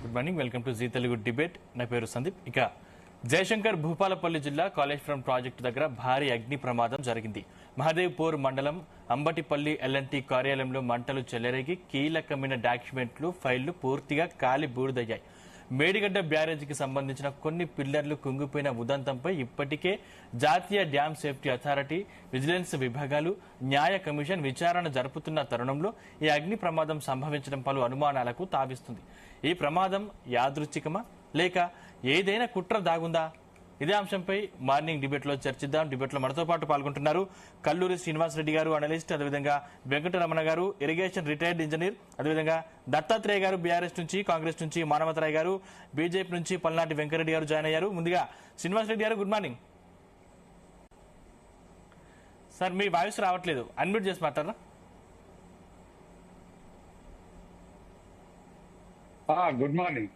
Good morning, welcome to Zee Telugu debate. నా పేరు సందీప్. ఇక జయశంకర్ భూపాలపల్లి జిల్లా కాళేశ్వరం ప్రాజెక్టు దగ్గర భారీ అగ్ని ప్రమాదం జరిగింది. మహదేవ్పూర్ మండలం అంబటిపల్లి ఎల్ఎన్టీ కార్యాలయంలో మంటలు చెలరేగి కీలకమైన డాక్యుమెంట్లు, ఫైళ్లు పూర్తిగా కాలి బూడిదయ్యాయి. మేడిగడ్డ బ్యారేజీకి సంబంధించిన కొన్ని పిల్లర్లు కుంగిపోయిన ఉదంతంపై ఇప్పటికే జాతీయ డ్యామ్ సేఫ్టీ అథారిటీ, విజిలెన్స్ విభాగాలు, న్యాయ కమిషన్ విచారణ జరుపుతున్న తరుణంలో ఈ అగ్ని ప్రమాదం సంభవించడం పలు అనుమానాలకు తావిస్తుంది. ఈ ప్రమాదం యాదృచ్ఛికమా లేక ఏదైనా కుట్ర దాగుందా? ఇదే అంశంపై మార్నింగ్ డిబేట్ లో చర్చిద్దాం. డిబేట్ లో మనతో పాటు పాల్గొంటున్నారు కల్లూరి శ్రీనివాసరెడ్డి గారు, అనలిస్ట్, అదేవిధంగా వెంకటరమణ గారు, ఇరిగేషన్ రిటైర్డ్ ఇంజనీర్, అదేవిధంగా దత్తాత్రేయ గారు బీఆర్ఎస్ నుంచి, కాంగ్రెస్ నుంచి మానవతరాయ్ గారు, బీజేపీ నుంచి పల్నాటి వెంకరెడ్డి గారు జాయిన్ అయ్యారు. ముందుగా శ్రీనివాసరెడ్డి గారు, గుడ్ మార్నింగ్ సార్. మీ వాయిస్ రావట్లేదు, అన్మ్యూట్ చేసి మాట్లాడరా? Good morning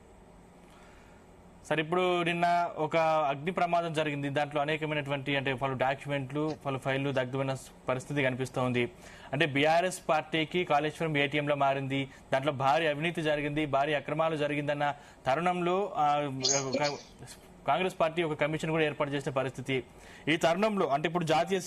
sir. ఇప్పుడు నిన్న ఒక అగ్ని ప్రమాదం జరిగింది. దాంట్లో అనేకమైనటువంటి పలు డాక్యుమెంట్లు, పలు ఫైళ్లు దగ్ధమైన పరిస్థితి కనిపిస్తోంది. అంటే బీఆర్ఎస్ పార్టీకి కాళేశ్వరం ఏటీఎం లో మారింది, దాంట్లో భారీ అవినీతి జరిగింది, భారీ అక్రమాలు జరిగిందన్న తరుణంలో కాంగ్రెస్ పార్టీ ఒక కమిషన్ కూడా ఏర్పాటు చేసిన పరిస్థితి. ఈ తరుణంలో ఇప్పుడు జాతీయ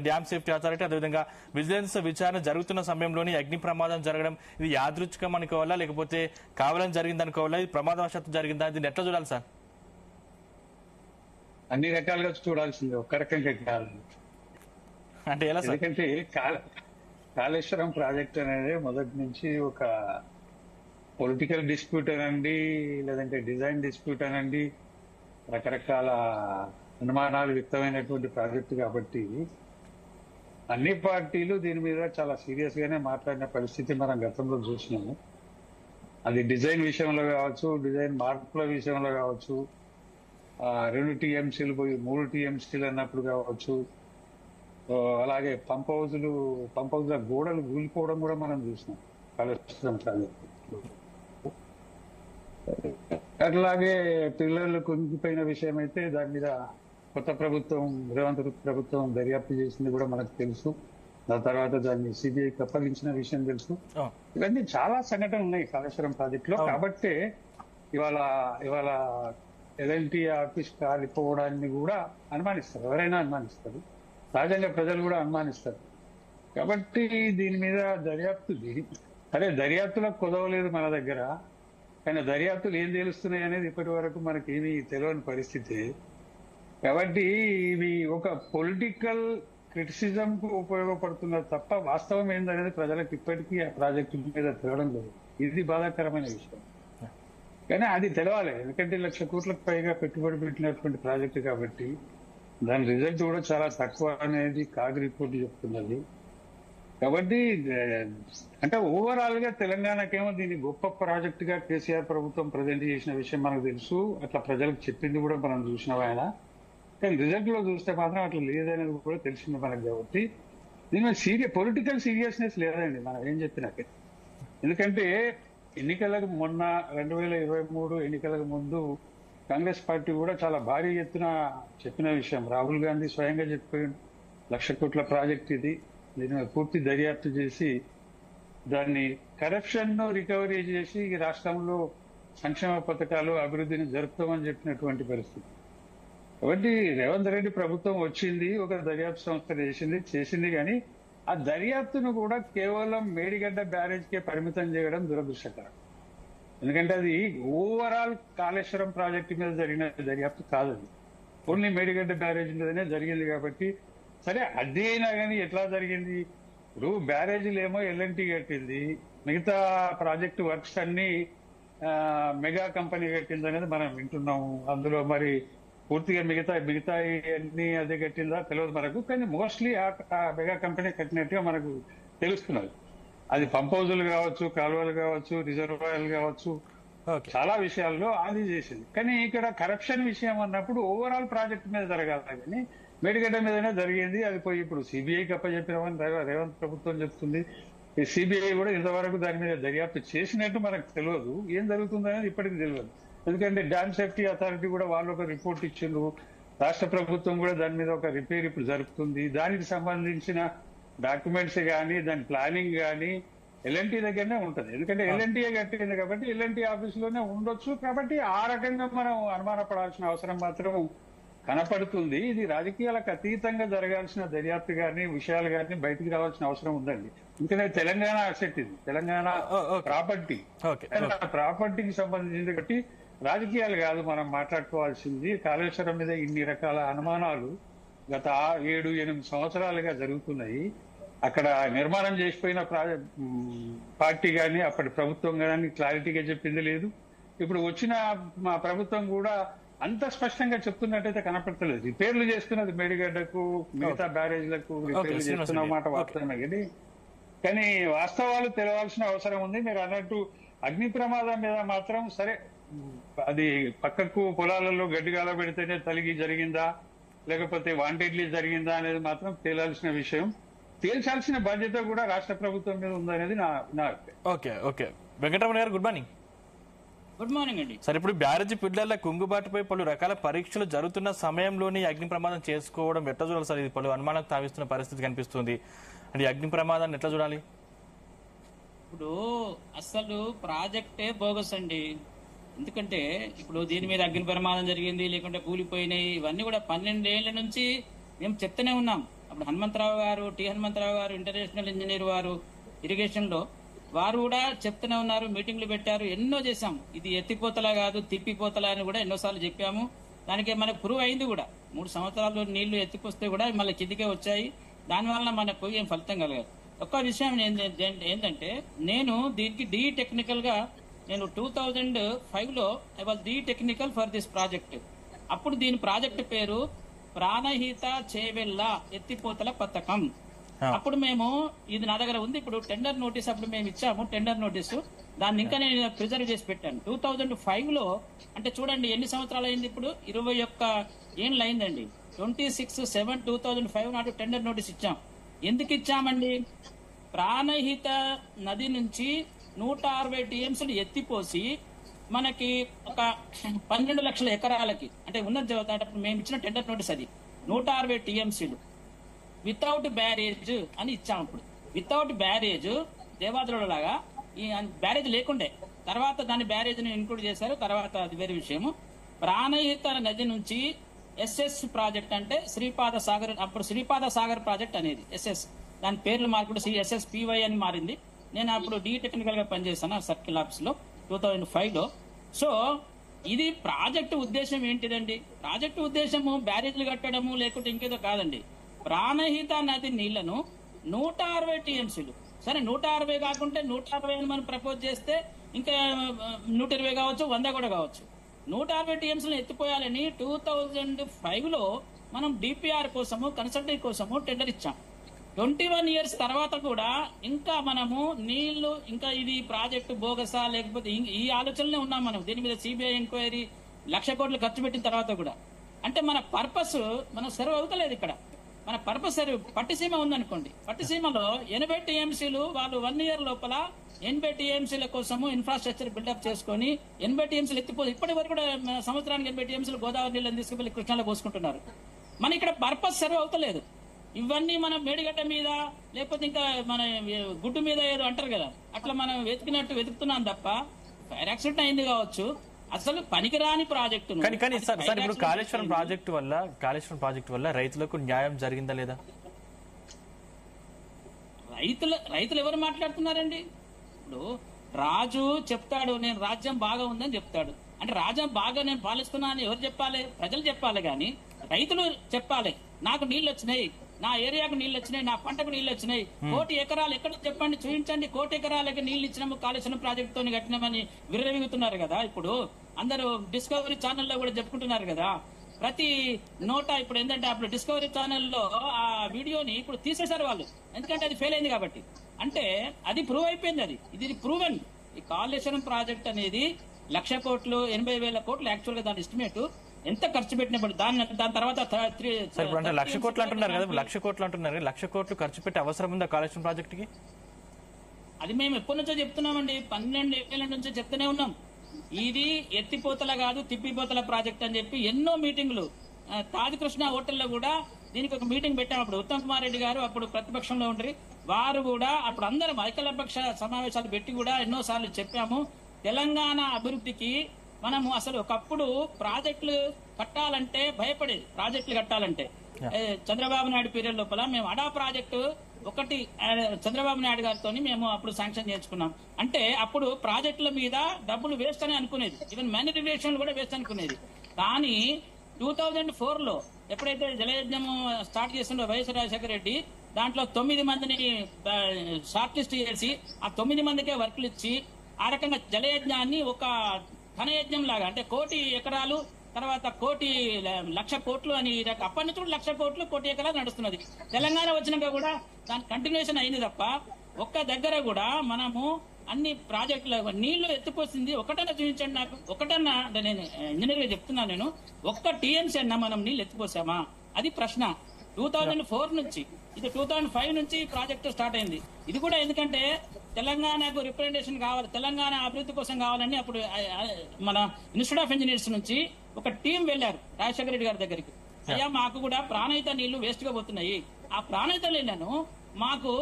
డ్యామ్ సేఫ్టీ అథారిటీ, అదేవిధంగా విజిలెన్స్ విచారణ జరుగుతున్న సమయంలోని అగ్ని ప్రమాదం జరగడం, ఇది యాదృచ్ఛికం అనుకోవాలా లేకపోతే కావాలని జరిగింది అనుకోవాలా? ఇది ప్రమాదవశాత్తు జరిగిందా? దీన్ని ఎట్లా చూడాలి సార్? అన్ని రకాలుగా చూడాల్సిందే, ఒక్క రకంగా కాదు. అంటే ఎలా సార్? ఎందుకంటే కాళేశ్వరం ప్రాజెక్ట్ అనేది మొదటి నుంచి ఒక పొలిటికల్ డిస్ప్యూట్ అనండి, లేదంటే డిజైన్ డిస్ప్యూట్ అనండి, రకరకాల అనుమానాలు వ్యక్తమైనటువంటి ప్రాజెక్టు కాబట్టి అన్ని పార్టీలు దీని మీద చాలా సీరియస్ గానే మాట్లాడిన పరిస్థితి మనం గతంలో చూసినాము. అది డిజైన్ విషయంలో కావచ్చు, డిజైన్ మార్పుల విషయంలో కావచ్చు, 2 టీఎంసీలు పోయి 3 టీఎంసీలు అన్నప్పుడు కావచ్చు, అలాగే పంప్ హౌస్ల గోడలు కూలిపోవడం కూడా మనం చూసినాం కాళేశ్వరం ప్రాజెక్టు. అట్లాగే పిల్లలు కుంగిపోయిన విషయం అయితే దాని మీద కొత్త ప్రభుత్వం, రేవంత్ ప్రభుత్వం దర్యాప్తు చేసింది కూడా మనకు తెలుసు. దాని తర్వాత దాన్ని సిబిఐకి అప్పగించిన విషయం తెలుసు. ఇవన్నీ చాలా సంఘటనలు ఉన్నాయి కాళేశ్వరం ప్రాజెక్ట్ లో. కాబట్టి ఇవాళ ఎల్ఎన్టీ ఆఫీస్ కాలిపోవడాన్ని కూడా అనుమానిస్తారు, ఎవరైనా అనుమానిస్తారు, సహజంగా ప్రజలు కూడా అనుమానిస్తారు. కాబట్టి దీని మీద దర్యాప్తులో కుదవలేదు మన దగ్గర. కానీ దర్యాప్తులు ఏం తెలుస్తున్నాయి అనేది ఇప్పటి వరకు మనకేమీ తెలియని పరిస్థితి. కాబట్టి ఇవి ఒక పొలిటికల్ క్రిటిసిజం కు ఉపయోగపడుతున్నది తప్ప వాస్తవం ఏందనేది ప్రజలకు ఇప్పటికీ ఆ ప్రాజెక్టు మీద తెలియడం లేదు. ఇది బాధాకరమైన విషయం. కానీ అది తెలవాలి, ఎందుకంటే 1,00,000 కోట్లకు పైగా పెట్టుబడి పెట్టినటువంటి ప్రాజెక్టు కాబట్టి దాని రిజల్ట్ కూడా చాలా తక్కువ అనేది కాగ్ రిపోర్ట్ చెప్తున్నది. కాబట్టి ఓవరాల్ గా తెలంగాణకేమో దీన్ని గొప్ప ప్రాజెక్ట్ గా కేసీఆర్ ప్రభుత్వం ప్రజెంట్ చేసిన విషయం మనకు తెలుసు, అట్లా ప్రజలకు చెప్పింది కూడా మనం చూసినాం ఆయన. కానీ రిజల్ట్ లో చూస్తే మాత్రం అట్లా లేదనేది కూడా తెలిసింది మనకు. కాబట్టి దీని మీద పొలిటికల్ సీరియస్నెస్ లేదండి మనం ఏం చెప్పినాకే. ఎందుకంటే ఎన్నికలకు మొన్న 2023 ఎన్నికలకు ముందు కాంగ్రెస్ పార్టీ కూడా చాలా భారీ ఎత్తున చెప్పిన విషయం. రాహుల్ గాంధీ స్వయంగా చెప్పాడు, 1,00,000 కోట్ల ప్రాజెక్ట్ ఇది, దీని మీద పూర్తి దర్యాప్తు చేసి దాన్ని కరప్షన్ ను రికవరీ చేసి రాష్ట్రంలో సంక్షేమ పథకాలు, అభివృద్ధిని జరుపుతామని చెప్పినటువంటి పరిస్థితి. కాబట్టి రేవంత్ రెడ్డి ప్రభుత్వం వచ్చింది, ఒక దర్యాప్తు సంస్థ చేసింది కానీ ఆ దర్యాప్తును కూడా కేవలం మేడిగడ్డ బ్యారేజ్ కే పరిమితం చేయడం దురదృష్టకరం. ఎందుకంటే అది ఓవరాల్ కాళేశ్వరం ప్రాజెక్టు మీద జరిగిన దర్యాప్తు కాదది, ఓన్లీ మేడిగడ్డ బ్యారేజ్ మీదనే జరిగింది. కాబట్టి సరే అదేనా కానీ ఎట్లా జరిగింది? ఇప్పుడు బ్యారేజీలు ఏమో ఎల్ఎన్టీ కట్టింది, మిగతా ప్రాజెక్టు వర్క్స్ అన్ని మెగా కంపెనీ కట్టింది అనేది మనం వింటున్నాము. అందులో మరి పూర్తిగా మిగతా అన్ని అదే కట్టిందా తెలియదు మనకు. కానీ మోస్ట్లీ ఆ మెగా కంపెనీ కట్టినట్టుగా మనకు తెలుస్తున్నది. అది పంప్ హౌజులు కావచ్చు, కాలువలు కావచ్చు, రిజర్వాయర్లు కావచ్చు, చాలా విషయాల్లో అది చేసింది. కానీ ఇక్కడ కరప్షన్ విషయం అన్నప్పుడు ఓవరాల్ ప్రాజెక్ట్ మీద జరగాలి కానీ మేడిగడ్డ మీదనే జరిగింది. అది పోయి ఇప్పుడు సిబిఐకి అప్పచెప్పినామని రేవంత్ ప్రభుత్వం చెప్తుంది. ఈ సిబిఐ కూడా ఇంతవరకు దాని మీద దర్యాప్తు చేసినట్టు మనకు తెలియదు, ఏం జరుగుతుందనేది ఇప్పటికీ తెలియదు. ఎందుకంటే డ్యామ్ సేఫ్టీ అథారిటీ కూడా వాళ్ళు ఒక రిపోర్ట్ ఇచ్చిండ్రు, రాష్ట్ర ప్రభుత్వం కూడా దాని మీద ఒక రిపేర్ ఇప్పుడు జరుపుతుంది. దానికి సంబంధించిన డాక్యుమెంట్స్ కానీ, దాని ప్లానింగ్ కానీ, ఎల్ఎన్టీ దగ్గరనే ఉంటది. ఎందుకంటే ఎల్ఎన్టీఏ కట్టింది కాబట్టి ఎల్ఎన్టీ ఆఫీసులోనే ఉండొచ్చు. కాబట్టి ఆ రకంగా మనం అనుమానపడాల్సిన అవసరం మాత్రం కనపడుతుంది. ఇది రాజకీయాలకు అతీతంగా జరగాల్సిన దర్యాప్తు గాని విషయాలు గాని బయటికి రావాల్సిన అవసరం ఉందండి. ఎందుకంటే తెలంగాణ అసెట్ ఇది, తెలంగాణ ప్రాపర్టీ. ప్రాపర్టీకి సంబంధించింది కాబట్టి రాజకీయాలు కాదు మనం మాట్లాడుకోవాల్సింది. కాళేశ్వరం మీద ఇన్ని రకాల అనుమానాలు గత 7-8 సంవత్సరాలుగా జరుగుతున్నాయి. అక్కడ నిర్మాణం చేసిపోయిన పార్టీ కానీ అప్పటి ప్రభుత్వం కానీ క్లారిటీగా చెప్పింది లేదు. ఇప్పుడు వచ్చిన మా ప్రభుత్వం కూడా అంత స్పష్టంగా చెప్తున్నట్టయితే కనపడతలేదు. రిపేర్లు చేస్తున్నది మేడిగడ్డకు, మిగతా బ్యారేజ్లకు రిపేర్లు చేస్తున్న మాట వాస్తవమే కానీ వాస్తవాలు తెలవాల్సిన అవసరం ఉంది. మీరు అన్నట్టు అగ్ని ప్రమాదం మీద మాత్రం సరే, అది పక్కకు పొలాలలో గడ్డిగాల పెడితేనే తలిగి జరిగిందా లేకపోతే వాంటెడ్లీ జరిగిందా అనేది మాత్రం తేలాల్సిన విషయం. తేల్చాల్సిన బాధ్యత కూడా రాష్ట్ర ప్రభుత్వం మీద ఉందనేది నా అభిప్రాయం. ఓకే ఓకే వెంకటరమణ గారు, గుడ్ మార్నింగ్. గుడ్ మార్నింగ్ అండి. సరే, ఇప్పుడు బ్యారేజీ పిల్లల కుంగుబాటుపై పలు రకాల పరీక్షలు జరుగుతున్న సమయంలోనే అగ్ని ప్రమాదం చేసుకోవడం ఎట్లా చూడాలి సార్? ఇది పలు అనుమానాలకు తావిస్తున్న పరిస్థితి కనిపిస్తుంది. అంటే అగ్ని ప్రమాదాన్ని ఎట్లా చూడాలి? ఇప్పుడు అసలు ప్రాజెక్టే బోగస్ అండి. ఎందుకంటే ఇప్పుడు దీని మీద అగ్ని ప్రమాదం జరిగింది, లేకుంటే కూలిపోయినాయి, ఇవన్నీ కూడా 12 ఏళ్ల నుంచి మేము చెప్తూనే ఉన్నాం. అప్పుడు హనుమంతరావు గారు, హనుమంతరావు గారు, ఇంటర్నేషనల్ ఇంజనీర్ వారు ఇరిగేషన్ లో వారు కూడా చెప్తూనే ఉన్నారు. మీటింగ్లు పెట్టారు, ఎన్నో చేశాం. ఇది ఎత్తిపోతలా కాదు తిప్పిపోతలా అని కూడా ఎన్నోసార్లు చెప్పాము. దానికి మనకు ప్రూవ్ అయింది కూడా. 3 సంవత్సరాలు నీళ్లు ఎత్తిపోస్తే కూడా మళ్ళీ కిందికే వచ్చాయి. దానివల్ల మనకు ఏం ఫలితం కలగదు. ఒక్క విషయం ఏంటంటే, నేను దీనికి టెక్నికల్ గా నేను 2005లో I was technical for this project. అప్పుడు దీని ప్రాజెక్ట్ పేరు ప్రాణహిత చేవెళ్ళ ఎత్తిపోతల పథకం. అప్పుడు మేము, ఇది నా దగ్గర ఉంది ఇప్పుడు, టెండర్ నోటీస్ అప్పుడు మేము ఇచ్చాము. టెండర్ నోటీసు దాన్ని ఇంకా నేను ప్రిజర్వ్ చేసి పెట్టాను. 2005లో, అంటే చూడండి ఎన్ని సంవత్సరాలు అయింది ఇప్పుడు, 21 ఏళ్ళు అయిందండి. 26/7/2005 నాడు టెండర్ నోటీస్ ఇచ్చాం. ఎందుకు ఇచ్చామండి? ప్రాణహిత నది నుంచి 160 టీఎంసీలు ఎత్తిపోసి మనకి ఒక 12 లక్షల ఎకరాలకి, అంటే ఉన్నది మేము ఇచ్చిన టెండర్ నోటీస్ అది 160 టీఎంసీలు వితౌట్ బ్యారేజ్ అని ఇచ్చాం. ఇప్పుడు వితౌట్ బ్యారేజ్ దేవాదుల లాగా ఈ బ్యారేజ్ లేకుండే, తర్వాత దాని బ్యారేజ్ ని ఇంక్లూడ్ చేశారు. తర్వాత అది వేరే విషయము. ప్రాణహిత నది నుంచి ఎస్ఎస్ ప్రాజెక్ట్, అంటే శ్రీపాద సాగర్, అప్పుడు శ్రీపాద సాగర్ ప్రాజెక్ట్ అనేది ఎస్ఎస్, దాని పేర్లు మార్పుడు SSPY అని మారింది. నేను అప్పుడు టెక్నికల్ గా పనిచేశాను సర్కిల్ ఆఫీస్ లో 2005లో. సో ఇది ప్రాజెక్టు ఉద్దేశం ఏంటిదండి? ప్రాజెక్టు ఉద్దేశము బ్యారేజ్లు కట్టడము లేకుంటే ఇంకేదో కాదండి. ప్రాణహిత నది నీళ్లను 160 టీఎంసీలు, సరే 160 కాకుంటే 160 అని మనం ప్రపోజ్ చేస్తే ఇంకా 120 కావచ్చు, 100 కూడా కావచ్చు. 160 టీఎంసీలు ఎత్తిపోయాలని 2005లో మనం డిపిఆర్ కోసము, కన్సల్టింగ్ కోసము టెండర్ ఇచ్చాం. 21 ఇయర్స్ తర్వాత కూడా ఇంకా మనము నీళ్లు, ఇంకా ఇది ప్రాజెక్టు బోగసా లేకపోతే ఈ ఆలోచనలే ఉన్నాం మనం. దీని మీద సిబిఐ ఎంక్వైరీ 1,00,000 కోట్లు ఖర్చు పెట్టిన తర్వాత కూడా, అంటే మన పర్పస్ మనం సర్వ్ అవుతలేదు ఇక్కడ. మన పర్పస్ సర్వ్ పట్టిసీమ ఉందనుకోండి, పట్టిసీమలో 80 టీఎంసీలు వాళ్ళు 1 ఇయర్ లోపల 80 టీఎంసీల కోసము ఇన్ఫ్రాస్ట్రక్చర్ బిల్డప్ చేసుకుని 80 టీఎంసీలు ఎత్తిపోయి ఇప్పటి వరకు కూడా సంవత్సరానికి 80 టీఎంసీలు గోదావరి నీళ్ళని తీసుకువెళ్లి కృష్ణాలో పోసుకుంటున్నారు. మన ఇక్కడ పర్పస్ సర్వ్ అవుతలేదు. ఇవన్నీ మనం మేడిగడ్డ మీద లేకపోతే ఇంకా మన గుడ్డు మీద ఏదో అంటారు కదా, అట్లా మనం వెతుకుతున్నాం తప్ప ఫైర్ యాక్సిడెంట్ అయింది కావచ్చు, అసలు పనికిరాని ప్రాజెక్టు. కానీ సార్ ఇప్పుడు కాళేశ్వరం ప్రాజెక్టు వల్ల రైతులకు న్యాయం జరిగిందా లేదా? రైతులు ఎవరు మాట్లాడుతున్నారండి? ఇప్పుడు రాజు చెప్తాడు నేను రాజ్యం బాగా ఉందని చెప్తాడు. అంటే రాజ్యం బాగా నేను పాలిస్తున్నా అని ఎవరు చెప్పాలి? ప్రజలు చెప్పాలి. కానీ రైతులు చెప్పాలి, నాకు నీళ్లు వచ్చినాయి, నా ఏరియాకు నీళ్లు వచ్చినాయి, నా పంటకు నీళ్లు వచ్చినాయి. 1 కోటి ఎకరాలు ఎక్కడ చెప్పండి, చూపించండి. 1 కోటి ఎకరాలకి నీళ్లు ఇచ్చినాము కాళేశ్వరం ప్రాజెక్టుతో కట్టినామని విర్రవీగుతున్నారు కదా. ఇప్పుడు అందరూ డిస్కవరీ ఛానల్లో కూడా చెప్పుకుంటున్నారు కదా. ప్రతి నోట ఇప్పుడు ఏంటంటే, అప్పుడు డిస్కవరీ ఛానల్లో ఆ వీడియోని ఇప్పుడు తీసేశారు వాళ్ళు, ఎందుకంటే అది ఫెయిల్ అయింది కాబట్టి. అంటే అది ప్రూవ్ అయిపోయింది. ఇది ప్రూవెన్. ఈ కాళేశ్వరం ప్రాజెక్ట్ అనేది 1,00,000 కోట్లు 80,000 కోట్లు యాక్చువల్ గా దాని ఎస్టిమేట్. ఎంత ఖర్చు పెట్టినప్పుడు దాని తర్వాత 1,00,000 కోట్లు అంటున్నారు కదా, 1,00,000 కోట్లు అంటున్నారు. 1,00,000 కోట్లు ఖర్చు పెట్టే అవసరం ఉందా కాళేశ్వరం ప్రాజెక్ట్ కి? అది మేము ఎప్పటి నుంచో చెప్తున్నామండి, 12 ఏళ్ల నుంచో చెప్తూనే ఉన్నాం. ఇది ఎత్తిపోతల కాదు తిప్పిపోతల ప్రాజెక్ట్ అని చెప్పి ఎన్నో మీటింగ్లు. తాజ్ కృష్ణ హోటల్లో కూడా దీనికి ఒక మీటింగ్ పెట్టాం. అప్పుడు ఉత్తమ్ కుమార్ రెడ్డి గారు అప్పుడు ప్రతిపక్షంలో ఉండి వారు కూడా అప్పుడు అందరం ఐక్యపక్ష సమావేశాలు పెట్టి కూడా ఎన్నోసార్లు చెప్పాము, తెలంగాణ అభివృద్ధికి మనము అసలు ఒకప్పుడు ప్రాజెక్టులు కట్టాలంటే భయపడేది. ప్రాజెక్టులు కట్టాలంటే చంద్రబాబు నాయుడు పీరియడ్ లోపల మేము అడా ప్రాజెక్టు ఒకటి చంద్రబాబు నాయుడు గారితో మేము అప్పుడు శాంక్షన్ చేసుకున్నాం. అంటే అప్పుడు ప్రాజెక్టుల మీద డబ్బులు వేస్ట్ అని అనుకునేది, ఈవెన్ మ్యానిఫికేషన్ కూడా వేస్ట్ అనుకునేది. కానీ 2004లో ఎప్పుడైతే జలయజ్ఞం స్టార్ట్ చేసిండో వైఎస్ రాజశేఖర రెడ్డి, దాంట్లో 9 మందిని షార్ట్ లిస్ట్ చేసి ఆ 9 మందికే వర్కులు ఇచ్చి ఆ రకంగా జలయజ్ఞాన్ని ఒక ఘనయజ్ఞం లాగా, అంటే 1 కోటి ఎకరాలు తర్వాత 1,00,00,000 కోట్లు అని అప్పటి నుంచి కూడా 1,00,000 కోట్లు 1 కోటి ఎకరాలు నడుస్తున్నది. తెలంగాణ వచ్చినాక కూడా దాని కంటిన్యూషన్ అయింది తప్ప ఒక్క దగ్గర కూడా మనము అన్ని ప్రాజెక్టుల నీళ్లు ఎత్తిపోసింది ఒకటన్నా చూపించండి నాకు. ఒకటన్నా, నేను ఇంజనీర్ గా చెప్తున్నాను, నేను ఒక్క టీఎంసీ అన్నా మనం నీళ్లు ఎత్తిపోసామా? అది ప్రశ్న. 2004 నుంచి, ఇది 2005 నుంచి ప్రాజెక్టు స్టార్ట్ అయింది. ఇది కూడా ఎందుకంటే తెలంగాణకు రిప్రజెంటేషన్ కావాలి, తెలంగాణ అభివృద్ధి కోసం కావాలని అప్పుడు మన ఇన్స్టిట్యూట్ ఆఫ్ ఇంజనీర్స్ నుంచి ఒక టీం వెళ్లారు రాజశేఖర రెడ్డి గారి దగ్గరికి. అయ్యా మాకు కూడా ప్రాణహిత నీళ్లు వేస్ట్ గా పోతున్నాయి, ఆ ప్రాణహిత నీళ్లను మాకు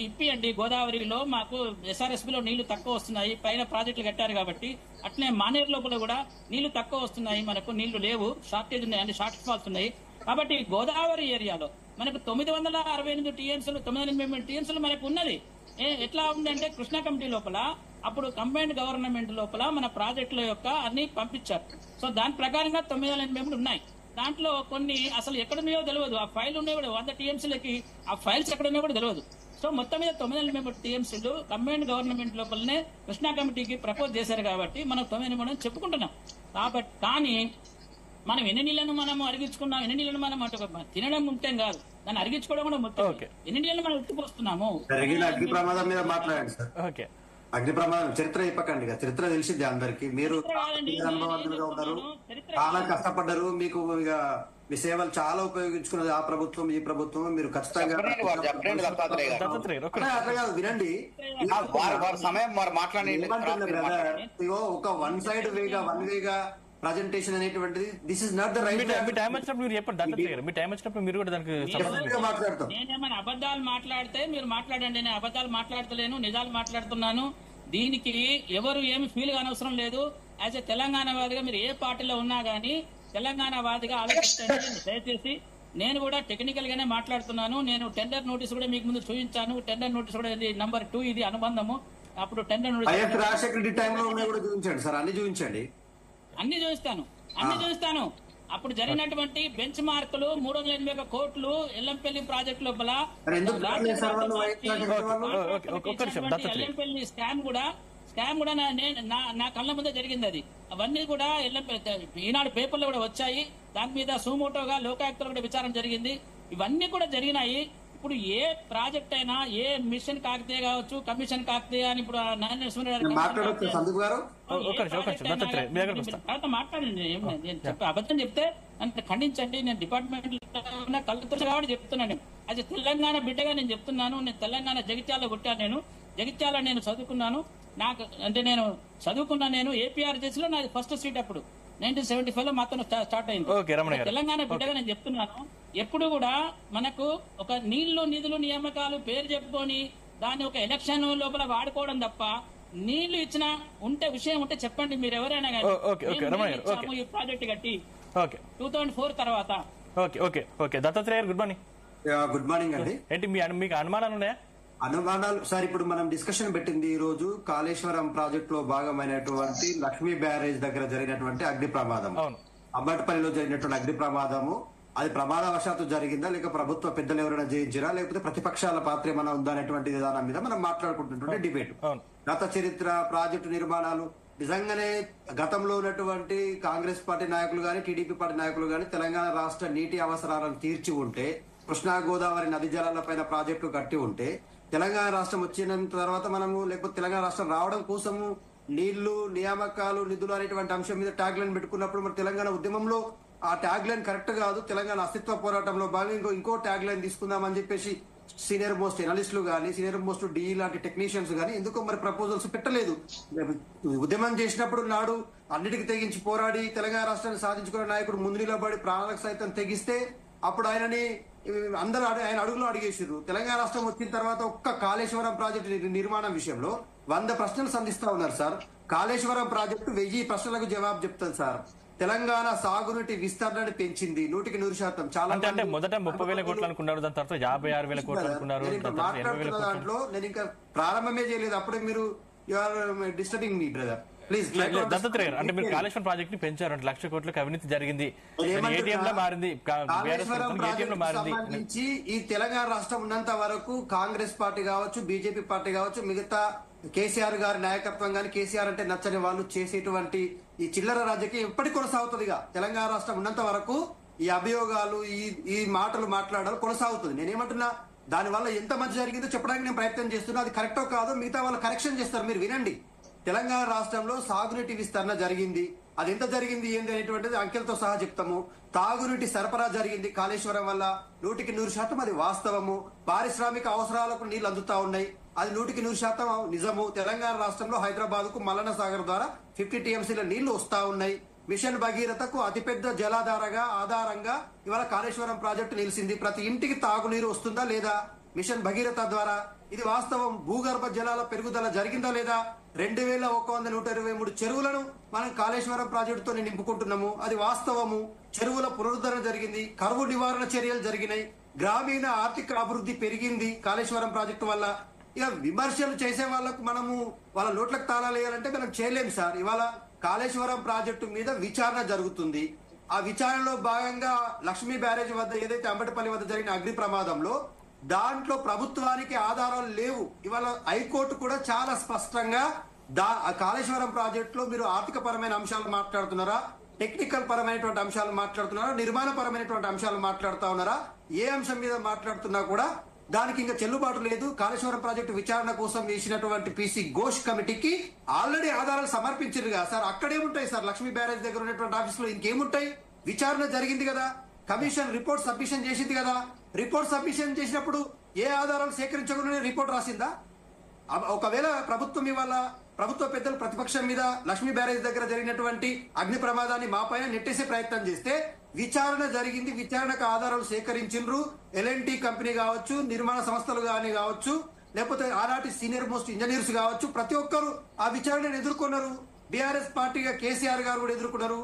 ఇప్పియండి. గోదావరిలో మాకు ఎస్ఆర్ఎస్బిలో నీళ్లు తక్కువ వస్తున్నాయి, పైన ప్రాజెక్టులు కట్టారు కాబట్టి. అట్లనే మానేరు లోపల కూడా నీళ్లు తక్కువ వస్తున్నాయి, మనకు నీళ్లు లేవు, షార్టేజ్ ఉన్నాయి, అంటే షార్ట్ ఫాల్స్ ఉన్నాయి. కాబట్టి గోదావరి ఏరియాలో మనకు 968 టీఎంసీలు 988 టీఎంసీలు మనకు ఉన్నది. ఎట్లా ఉందంటే కృష్ణా కమిటీ లోపల అప్పుడు కంబైన్డ్ గవర్నమెంట్ లోపల మన ప్రాజెక్టుల యొక్క అన్ని పంపించారు. సో దాని ప్రకారంగా 988 ఉన్నాయి. దాంట్లో కొన్ని అసలు ఎక్కడున్నాయో తెలియదు, ఆ ఫైల్ ఉన్నాయి కూడా 100 టీఎంసీలకి, ఆ ఫైల్స్ ఎక్కడున్నాయో కూడా తెలియదు. సో మొత్తం మీద 988 టీఎంసీలు కంబైన్డ్ గవర్నమెంట్ లోపలనే కృష్ణా కమిటీకి ప్రపోజ్ చేశారు కాబట్టి మనం 988 చెప్పుకుంటున్నాం. కాబట్టి కానీ మనం ఎన్ని నీళ్లను మనం అరిగించుకున్నాం, ఎన్ని నీళ్లను మనం అటు తినడం ముఖ్యం కాదు, దాన్ని అరిగించుకోవడం కూడా ముఖ్యం. ఎన్ని నీళ్లను మనం ఎత్తిపోస్తున్నాము. అగ్ని ప్రమాదం మీద మాట్లాడండి సార్. ఓకే, అగ్ని ప్రమాదం చరిత్ర చెప్పకండి, చరిత్ర తెలిసింది అందరికి. మీరు అనుభవంతులుగా ఉన్నారు, చాలా కష్టపడ్డారు, మీకు ఇక మీ సేవలు చాలా ఉపయోగించుకున్నది ఆ ప్రభుత్వం ఈ ప్రభుత్వం. మీరు ఖచ్చితంగా అట్లా కాదు, వినండి. ఇగో ఒక వన్ వేగా ప్రజెంటేషన్ అనేటువంటిది this is not the right. Me time వచ్చినప్పుడు మీరు చెప్పండి దత్తాత్రేయ గారు, మీ టైం వచ్చినప్పుడు మీరు కూడా దానికి మాట్లాడతాం. నేనేమైనా అబద్ధాలు మాట్లాడితే మీరు మాట్లాడండి, నేను అబద్ధాలు మాట్లాడతలేను, నిజాలు మాట్లాడుతున్నాను. దీనికి ఎవరు ఏమి ఫీల్ కానవసరం లేదు. యాజ్ ఎ తెలంగాణ వాదిగా మీరు ఏ పార్టీలో ఉన్నా గానీ తెలంగాణ వాదిగా ఆలోచించండి. దయచేసి నేను కూడా టెక్నికల్ గానే మాట్లాడుతున్నాను. నేను టెండర్ నోటీస్ కూడా మీకు ముందు చూపించాను. టెండర్ నోటీస్ కూడా నంబర్ 2 ఇది అనుబంధము. అప్పుడు టెండర్ నోటీస్ రాజశేఖర రెడ్డి టైంలో ఉన్నాయి కూడా చూపించండి సార్, అన్ని చూపించండి. అన్ని చూస్తాను. అప్పుడు జరిగినటువంటి బెంచ్ మార్కులు 381 కోట్లు ఎల్లంపల్లి ప్రాజెక్ట్ లోపల ఎల్లంపల్లి స్కామ్ కూడా నా కళ్ళ ముందే జరిగింది. అది అవన్నీ కూడా ఈనాడు పేపర్లో కూడా వచ్చాయి. దాని మీద సుమోటోగా లోకాయుక్తలో కూడా విచారణ జరిగింది. ఇవన్నీ కూడా జరిగినాయి. ఇప్పుడు ఏ ప్రాజెక్ట్ అయినా, ఏ మిషన్ కాకతీయ కావచ్చు, కమిషన్ కాకతీయ అని ఇప్పుడు మాట్లాడండి. నేను చెప్పి అబద్ధం చెప్తే అంటే ఖండించండి. నేను డిపార్ట్మెంట్ కళ్ళతో కాబట్టి చెప్తున్నాను. అది తెలంగాణ బిడ్డగా నేను చెప్తున్నాను. నేను తెలంగాణ జగిత్యాల పుట్టాను. జగిత్యాల నేను చదువుకున్నాను. నేను ఏపీఆర్జెస్ లో నాది ఫస్ట్ సీట్ అప్పుడు 1975 లో మాత్రం స్టార్ట్ అయింది. తెలంగాణ బిడ్డగా నేను చెప్తున్నాను. ఎప్పుడు కూడా మనకు ఒక నీళ్లు నిధులు నియామకాలు పేరు చెప్పుకొని దాన్ని ఒక ఎలక్షన్ లోపల వాడుకోవడం తప్ప, నీళ్లు ఇచ్చిన విషయం ఉంటే చెప్పండి మీరు ఎవరైనా కానీ. ఈ ప్రాజెక్ట్ కట్టి 2004 తర్వాత. Dattatreya good morning. Good morning అండి. ఏంటి మీకు అనుమానాలు ఉన్నాయా? అనుమానాలు సార్, ఇప్పుడు మనం డిస్కషన్ పెట్టింది ఈ రోజు కాళేశ్వరం ప్రాజెక్ట్ లో భాగమైనటువంటి లక్ష్మీ బ్యారేజ్ దగ్గర జరిగినటువంటి అగ్ని ప్రమాదం, అంబటిపల్లిలో జరిగినటువంటి అగ్ని ప్రమాదము. అది ప్రమాదవశాత్తు జరిగిందా, లేక ప్రభుత్వ పెద్దలు ఎవరైనా జయించిరా, లేకపోతే ప్రతిపక్షాల పాత్ర ఏమైనా ఉందా అనేటువంటి విధానం మీద మనం మాట్లాడుకుంటున్నటువంటి డిబేట్. గత చరిత్ర, ప్రాజెక్టు నిర్మాణాలు నిజంగానే గతంలో ఉన్నటువంటి కాంగ్రెస్ పార్టీ నాయకులు గాని, టీడీపీ పార్టీ నాయకులు గాని తెలంగాణ రాష్ట్ర నీటి అవసరాలను తీర్చి ఉంటే, కృష్ణా గోదావరి నది జలాలపైన ప్రాజెక్టు కట్టి ఉంటే, తెలంగాణ రాష్ట్రం వచ్చిన తర్వాత మనము, లేకపోతే తెలంగాణ రాష్ట్రం రావడం కోసము నీళ్లు, నియామకాలు, నిధులు అనేటువంటి అంశం మీద ట్యాగ్ లైన్ పెట్టుకున్నప్పుడు మరి తెలంగాణ ఉద్యమంలో ఆ ట్యాగ్ లైన్ కరెక్ట్ కాదు, తెలంగాణ అస్తిత్వ పోరాటంలో భాగంగా ఇంకో ట్యాగ్ లైన్ తీసుకుందామని చెప్పేసి సీనియర్ మోస్ట్ ఎనలిస్టులు గానీ, సీనియర్ మోస్ట్ డిఈ లాంటి టెక్నీషియన్స్ గానీ ఎందుకో మరి ప్రపోజల్స్ పెట్టలేదు. ఉద్యమం చేసినప్పుడు నాడు అన్నిటికీ తెగించి పోరాడి తెలంగాణ రాష్ట్రాన్ని సాధించుకున్న నాయకుడు ముందు నిలబడి ప్రాణాలకు సైతం తెగిస్తే అప్పుడు ఆయనని అందరూ ఆయన అడుగులో అడిగేసారు. తెలంగాణ రాష్ట్రం వచ్చిన తర్వాత ఒక్క కాళేశ్వరం ప్రాజెక్టు నిర్మాణం విషయంలో 100 ప్రశ్నలు సంధిస్తా ఉన్నారు సార్. కాళేశ్వరం ప్రాజెక్టు 1000 ప్రశ్నలకు జవాబు చెప్తాను సార్. తెలంగాణ సాగునీటి విస్తరణని పెంచింది 100%. చాలా అంటే మొదట 30,000 కోట్లు అనుకున్నారు, దాని తర్వాత 56,000 కోట్లు అనుకున్నారు, మాట్లాడుతున్న దాంట్లో నేను ఇంకా ప్రారంభమే చేయలేదు. అప్పుడే మీరు disturbing me brother. Please Dattatreya గారు, అంటే మీరు కాళేశ్వరం ప్రాజెక్ట్ ని పెంచారు, 1 లక్ష కోట్లకు అవినీతి జరిగింది, ఏటీఎం లో మారింది, కాళేశ్వరం ప్రాజెక్టు సంబంధించి ఈ తెలంగాణ రాష్ట్రం ఉన్నంత వరకు కాంగ్రెస్ పార్టీ కావచ్చు, బీజేపీ పార్టీ కావచ్చు, మిగతా కేసీఆర్ గారి నాయకత్వం గాని, కేసీఆర్ అంటే నచ్చని వాళ్ళు చేసేటువంటి ఈ చిల్లర రాజకీయం ఎప్పటికి కొనసాగుతుందిగా. తెలంగాణ రాష్ట్రం ఉన్నంత వరకు ఈ అభియోగాలు ఈ మాటలు మాట్లాడాలి కొనసాగుతుంది. నేనేమంటున్నా, దాని వల్ల ఎంత మంచి జరిగిందో చెప్పడానికి నేను ప్రయత్నం చేస్తున్నా. అది కరెక్టో కాదో మిగతా వాళ్ళు కరెక్షన్ చేస్తారు, మీరు వినండి. తెలంగాణ రాష్ట్రంలో సాగునీటి విస్తరణ జరిగింది. అది ఎంత జరిగింది ఏంది అనేటువంటిది అంకెలతో సహా చెప్తాము. తాగునీటి సరఫరా జరిగింది కాళేశ్వరం వల్ల 100% అది వాస్తవము. పారిశ్రామిక అవసరాలకు నీళ్లు అందుతా ఉన్నాయి, అది 100% నిజము. తెలంగాణ రాష్ట్రంలో హైదరాబాద్ కు మల్లన్న సాగర్ ద్వారా 50 టీఎంసీల నీళ్లు వస్తా ఉన్నాయి. మిషన్ భగీరథకు అతిపెద్ద జలాధారగా ఆధారంగా ఇవాళ కాళేశ్వరం ప్రాజెక్టు నిలిచింది. ప్రతి ఇంటికి తాగునీరు వస్తుందా లేదా మిషన్ భగీరథ ద్వారా? ఇది వాస్తవం. భూగర్భ జలాల పెరుగుదల జరిగిందా లేదా? 2123 చెరువులను మనం కాళేశ్వరం ప్రాజెక్టుతో నింపుకుంటున్నాము, అది వాస్తవము. చెరువుల పునరుద్ధరణ జరిగింది, కరువు నివారణ చర్యలు జరిగినాయి, గ్రామీణ ఆర్థిక అభివృద్ధి పెరిగింది కాళేశ్వరం ప్రాజెక్టు వల్ల. ఇక విమర్శలు చేసే వాళ్లకు మనము వాళ్ళ నోట్లకు తాళాలు వేయాలంటే మనం చేయలేము సార్. ఇవాళ కాళేశ్వరం ప్రాజెక్టు మీద విచారణ జరుగుతుంది. ఆ విచారణలో భాగంగా లక్ష్మీ బ్యారేజ్ వద్ద ఏదైతే అంబటిపల్లి వద్ద జరిగిన అగ్ని ప్రమాదంలో దాంట్లో ప్రభుత్వానికి ఆధారాలు లేవు. ఇవాళ హైకోర్టు కూడా చాలా స్పష్టంగా కాళేశ్వరం ప్రాజెక్టులో మీరు ఆర్థిక పరమైన అంశాలు మాట్లాడుతున్నారా, టెక్నికల్ పరమైనటువంటి అంశాలు మాట్లాడుతున్నారా, నిర్మాణ పరమైనటువంటి అంశాలు మాట్లాడుతా ఉన్నారా, ఏ అంశం మీద మాట్లాడుతున్నా కూడా దానికి ఇంకా చెల్లుబాటు లేదు. కాళేశ్వరం ప్రాజెక్టు విచారణ కోసం వేసినటువంటి పీసీ ఘోష్ కమిటీకి ఆల్రెడీ ఆధారాలు సమర్పించారు కదా సార్. అక్కడేముంటాయి సార్? లక్ష్మీ బ్యారేజ్ దగ్గర ఉన్నటువంటి ఆఫీసులో ఇంకేముంటాయి? విచారణ జరిగింది కదా, కమిషన్ రిపోర్ట్ సబ్మిషన్ చేసింది కదా. రిపోర్ట్ సబ్మిషన్ చేసినప్పుడు ఏ ఆధారాలు సేకరించకుండానే రిపోర్ట్ రాసిందా? ఒకవేళ ప్రభుత్వం ఇవాళ ప్రభుత్వ పెద్దలు ప్రతిపక్షం మీద లక్ష్మీ బ్యారేజ్ దగ్గర జరిగినటువంటి అగ్ని ప్రమాదాన్ని మా పైన నెట్టేసే ప్రయత్నం చేస్తే, విచారణ జరిగింది, విచారణకు ఆధారాలు సేకరించిండ్రు. ఎల్ఎన్టీ కంపెనీ కావచ్చు, నిర్మాణ సంస్థలు కానీ కావచ్చు, లేకపోతే ఆనాటి సీనియర్ మోస్ట్ ఇంజనీర్స్ కావచ్చు, ప్రతి ఒక్కరు ఆ విచారణను ఎదుర్కొన్నారు. బీఆర్ఎస్ పార్టీగా కేసీఆర్ గారు కూడా ఎదుర్కొన్నారు,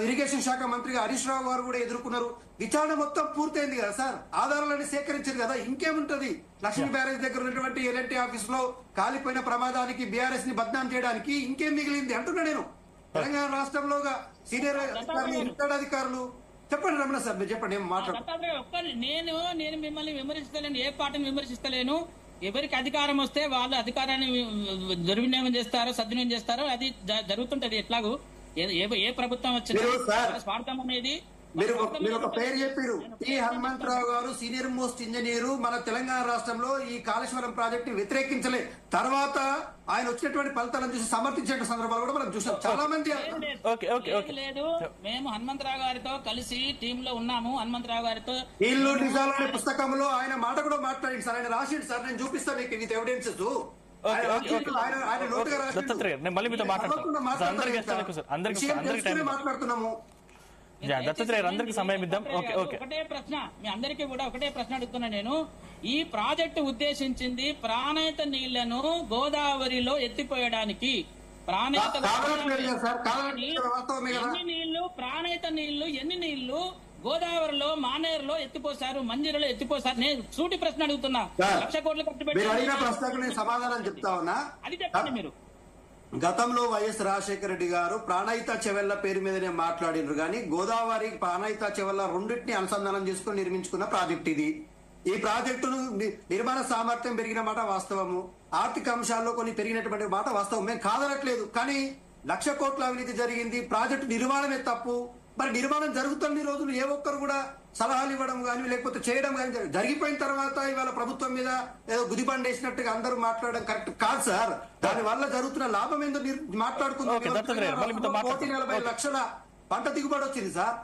ఇరిగేషన్ శాఖ మంత్రిగా హరీష్ రావు గారు కూడా ఎదుర్కొన్నారు. విచారణ మొత్తం పూర్తయింది కదా సార్, ఆధారాలన్నీ సేకరించారు కదా, ఇంకేముంటది? లక్ష్మీ బ్యారేజ్ దగ్గర ఉన్నటువంటి ఎల్ఎన్టీ ఆఫీస్ లో కాలిపోయిన ప్రమాదానికి బీఆర్ఎస్ ని బద్నాం చేయడానికి ఇంకేం మిగిలింది అంటున్నా నేను. తెలంగాణ రాష్ట్రంలోగా సీనియర్ రిటైర్డ్ అధికారులు చెప్పండి. రమణ సార్ మీరు చెప్పండి, ఏం మాట్లాడుతున్నారు? నేను మిమ్మల్ని విమర్శిస్తలేను, ఏ పార్టీని విమర్శిస్తలేను. ఎవరికి అధికారం వస్తే వాళ్ళు అధికారాన్ని దుర్వినియోగం చేస్తారో సద్వినియోగం చేస్తారో అది జరుగుతుంటది. ఎట్లాగూ ఏ ప్రభుత్వం వచ్చినా స్వార్థం అనేది. మీరు ఒక పేరు చెప్పారు, టి హనుమంతరావు గారు సీనియర్ మోస్ట్ ఇంజనీరు మన తెలంగాణ రాష్ట్రంలో ఈ కాళేశ్వరం ప్రాజెక్ట్ ని వ్యతిరేకించలే. తర్వాత ఆయన వచ్చినటువంటి ఫలితాలను చూసి సమర్థించే సందర్భాలు కూడా మనం చూసాం. చాలా మంది లేదు, మేము హనుమంతరావు గారితో కలిసి టీమ్ లో ఉన్నాము. హనుమంతరావు గారితో ఇల్లు నిజాలు అనే పుస్తకంలో ఆయన మాట కూడా మాట్లాడింది సార్. ఆయన రాసిండు సార్, నేను చూపిస్తాను మీకు విత్ ఎవిడెన్సెస్. మాట్లాడుతున్నాము. ఒకటే ప్రశ్న, మీ అందరికీ కూడా ఒకటే ప్రశ్న అడుగుతున్నా నేను. ఈ ప్రాజెక్టు ఉద్దేశించింది ప్రాణహిత నీళ్లను గోదావరిలో ఎత్తిపోయడానికి. ప్రాణహిత నీళ్లు ఎన్ని నీళ్లు గోదావరిలో, మానేరులో ఎత్తిపోసారు, మంజీరలో ఎత్తిపోసారు? నేను సూటి ప్రశ్న అడుగుతున్నా. 1,00,000 కోట్లు ఖర్చు పెట్టి సమాధానం చెప్తా ఉన్నా. అది చెప్పండి మీరు. గతంలో వైఎస్ రాజశేఖర రెడ్డి గారు ప్రాణహిత చెవెళ్ల పేరు మీదనే మాట్లాడినారు కానీ గోదావరి ప్రాణహిత చెవెళ్ల రెండింటిని అనుసంధానం చేసుకుని నిర్మించుకున్న ప్రాజెక్ట్ ఇది. ఈ ప్రాజెక్టును నిర్మాణ సామర్థ్యం పెరిగిన మాట వాస్తవము, ఆర్థిక అంశాల్లో కొన్ని పెరిగినటువంటి మాట వాస్తవం, మేము కాదనట్లేదు. కానీ 1,00,000 కోట్ల అవినీతి జరిగింది, ప్రాజెక్టు నిర్మాణమే తప్పు. మరి నిర్మాణం జరుగుతున్న రోజులు ఏ ఒక్కరు కూడా సలహాలు ఇవ్వడం కానీ లేకపోతే చేయడం కానీ జరిగిపోయిన తర్వాత ఇవాళ ప్రభుత్వం మీద ఏదో గుదిబండ వేసినట్టుగా అందరూ మాట్లాడడం కరెక్ట్ కాదు సార్. దాని వల్ల జరుగుతున్న లాభం ఏందో మాట్లాడుకుందాం. 1,40 లక్షల పంట దిగుబడి వచ్చింది సార్.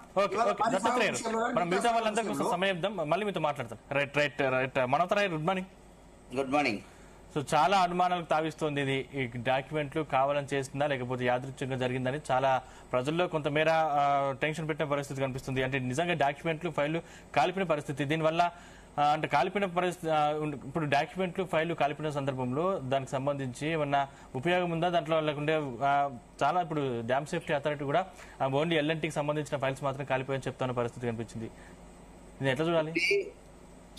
మిగతా వాళ్ళందరికీ సమయం మళ్ళీ మీతో మాట్లాడతాం. రైట్ రైట్ రైట్ మనోతరాయ్, good morning. Good morning. So చాలా అనుమానాలకు తావిస్తోంది ఇది. ఈ డాక్యుమెంట్లు కావాలని చేస్తుందా లేకపోతే యాదృచ్ఛికంగా జరిగిందని చాలా ప్రజల్లో కొంతమేర టెన్షన్ పెట్టిన పరిస్థితి కనిపిస్తుంది. అంటే నిజంగా డాక్యుమెంట్లు ఫైళ్లు కాలిపిన పరిస్థితి. దీనివల్ల అంటే కాలిపిన పరిస్థితి ఇప్పుడు డాక్యుమెంట్లు ఫైళ్లు కాలిపిన సందర్భంలో దానికి సంబంధించి ఏమన్నా ఉపయోగం ఉందా దాంట్లో? లేకుంటే చాలా ఇప్పుడు డ్యామ్ సేఫ్టీ అథారిటీ కూడా ఓన్లీ ఎల్ఎన్టీకి సంబంధించిన ఫైల్స్ మాత్రం కాలిపోయని చెప్తున్న పరిస్థితి కనిపించింది. ఇది ఎట్లా చూడాలి?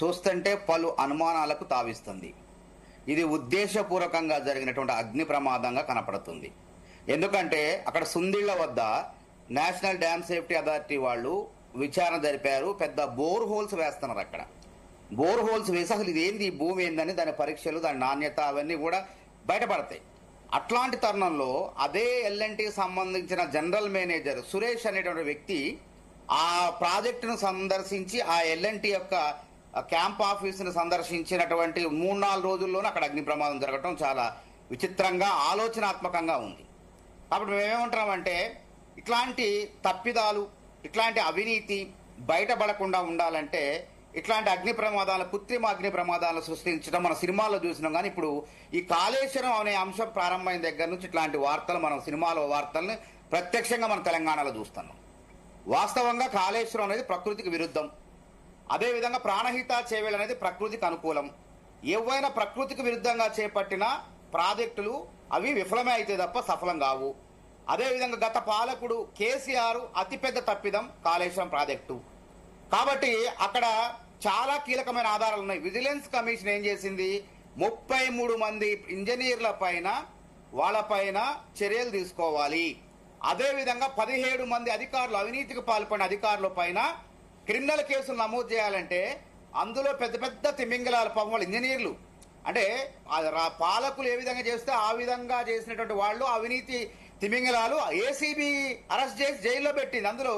చూస్తుంటే పలు అనుమానాలకు తావిస్తుంది. ఇది ఉద్దేశపూర్వకంగా జరిగినటువంటి అగ్ని ప్రమాదంగా కనపడుతుంది. ఎందుకంటే అక్కడ సుందిళ్ల వద్ద నేషనల్ డ్యామ్ సేఫ్టీ అథారిటీ వాళ్ళు విచారణ జరిపారు. పెద్ద బోర్ హోల్స్ వేస్తున్నారు. అక్కడ బోర్ హోల్స్ వేసి అసలు ఇది ఏంది, ఈ భూమి ఏందని దాని పరీక్షలు, దాని నాణ్యత అవన్నీ కూడా బయటపడతాయి. అట్లాంటి తరుణంలో అదే ఎల్ఎన్టీకి సంబంధించిన జనరల్ మేనేజర్ సురేష్ అనేటువంటి వ్యక్తి ఆ ప్రాజెక్టును సందర్శించి ఆ ఎల్ఎన్టీ యొక్క క్యాంప్ ఆఫీసును సందర్శించినటువంటి 3-4 రోజుల్లోనే అక్కడ అగ్ని ప్రమాదం జరగటం చాలా విచిత్రంగా, ఆలోచనాత్మకంగా ఉంది. కాబట్టి మేమేమంటున్నామంటే ఇట్లాంటి తప్పిదాలు, ఇట్లాంటి అవినీతి బయటపడకుండా ఉండాలంటే ఇట్లాంటి అగ్ని ప్రమాదాలు, కృత్రిమ అగ్ని ప్రమాదాలను సృష్టించడం మన సినిమాల్లో చూసినాం. కానీ ఇప్పుడు ఈ కాళేశ్వరం అనే అంశం ప్రారంభమైన దగ్గర నుంచి ఇట్లాంటి వార్తలు, మనం సినిమాలో వార్తల్ని ప్రత్యక్షంగా మన తెలంగాణలో చూస్తున్నాం. వాస్తవంగా కాళేశ్వరం అనేది ప్రకృతికి విరుద్ధం. అదేవిధంగా ప్రాణహిత చేవేళ అనేది ప్రకృతికి అనుకూలం. ఏవైనా ప్రకృతికి విరుద్ధంగా చేపట్టిన ప్రాజెక్టులు అవి విఫలమే అయితే తప్ప సఫలం కావు. అదేవిధంగా గత పాలకుడు కేసీఆర్ అతిపెద్ద తప్పిదం కాళేశ్వరం ప్రాజెక్టు. కాబట్టి అక్కడ చాలా కీలకమైన ఆధారాలు ఉన్నాయి. విజిలెన్స్ కమిషన్ ఏం చేసింది, 33 మంది ఇంజనీర్ల పైన వాళ్ళపైన చర్యలు తీసుకోవాలి. అదేవిధంగా 17 మంది అధికారులు, అవినీతికి పాల్పడిన అధికారుల పైన క్రిమినల్ కేసులు నమోదు చేయాలంటే అందులో పెద్ద పెద్ద తిమింగలాల పాపం వాళ్ళు ఇంజనీర్లు, అంటే పాలకులు ఏ విధంగా చేస్తే ఆ విధంగా చేసినటువంటి వాళ్ళు అవినీతి తిమింగలాలు ఏసీబీ అరెస్ట్ చేసి జైల్లో పెట్టింది. అందులో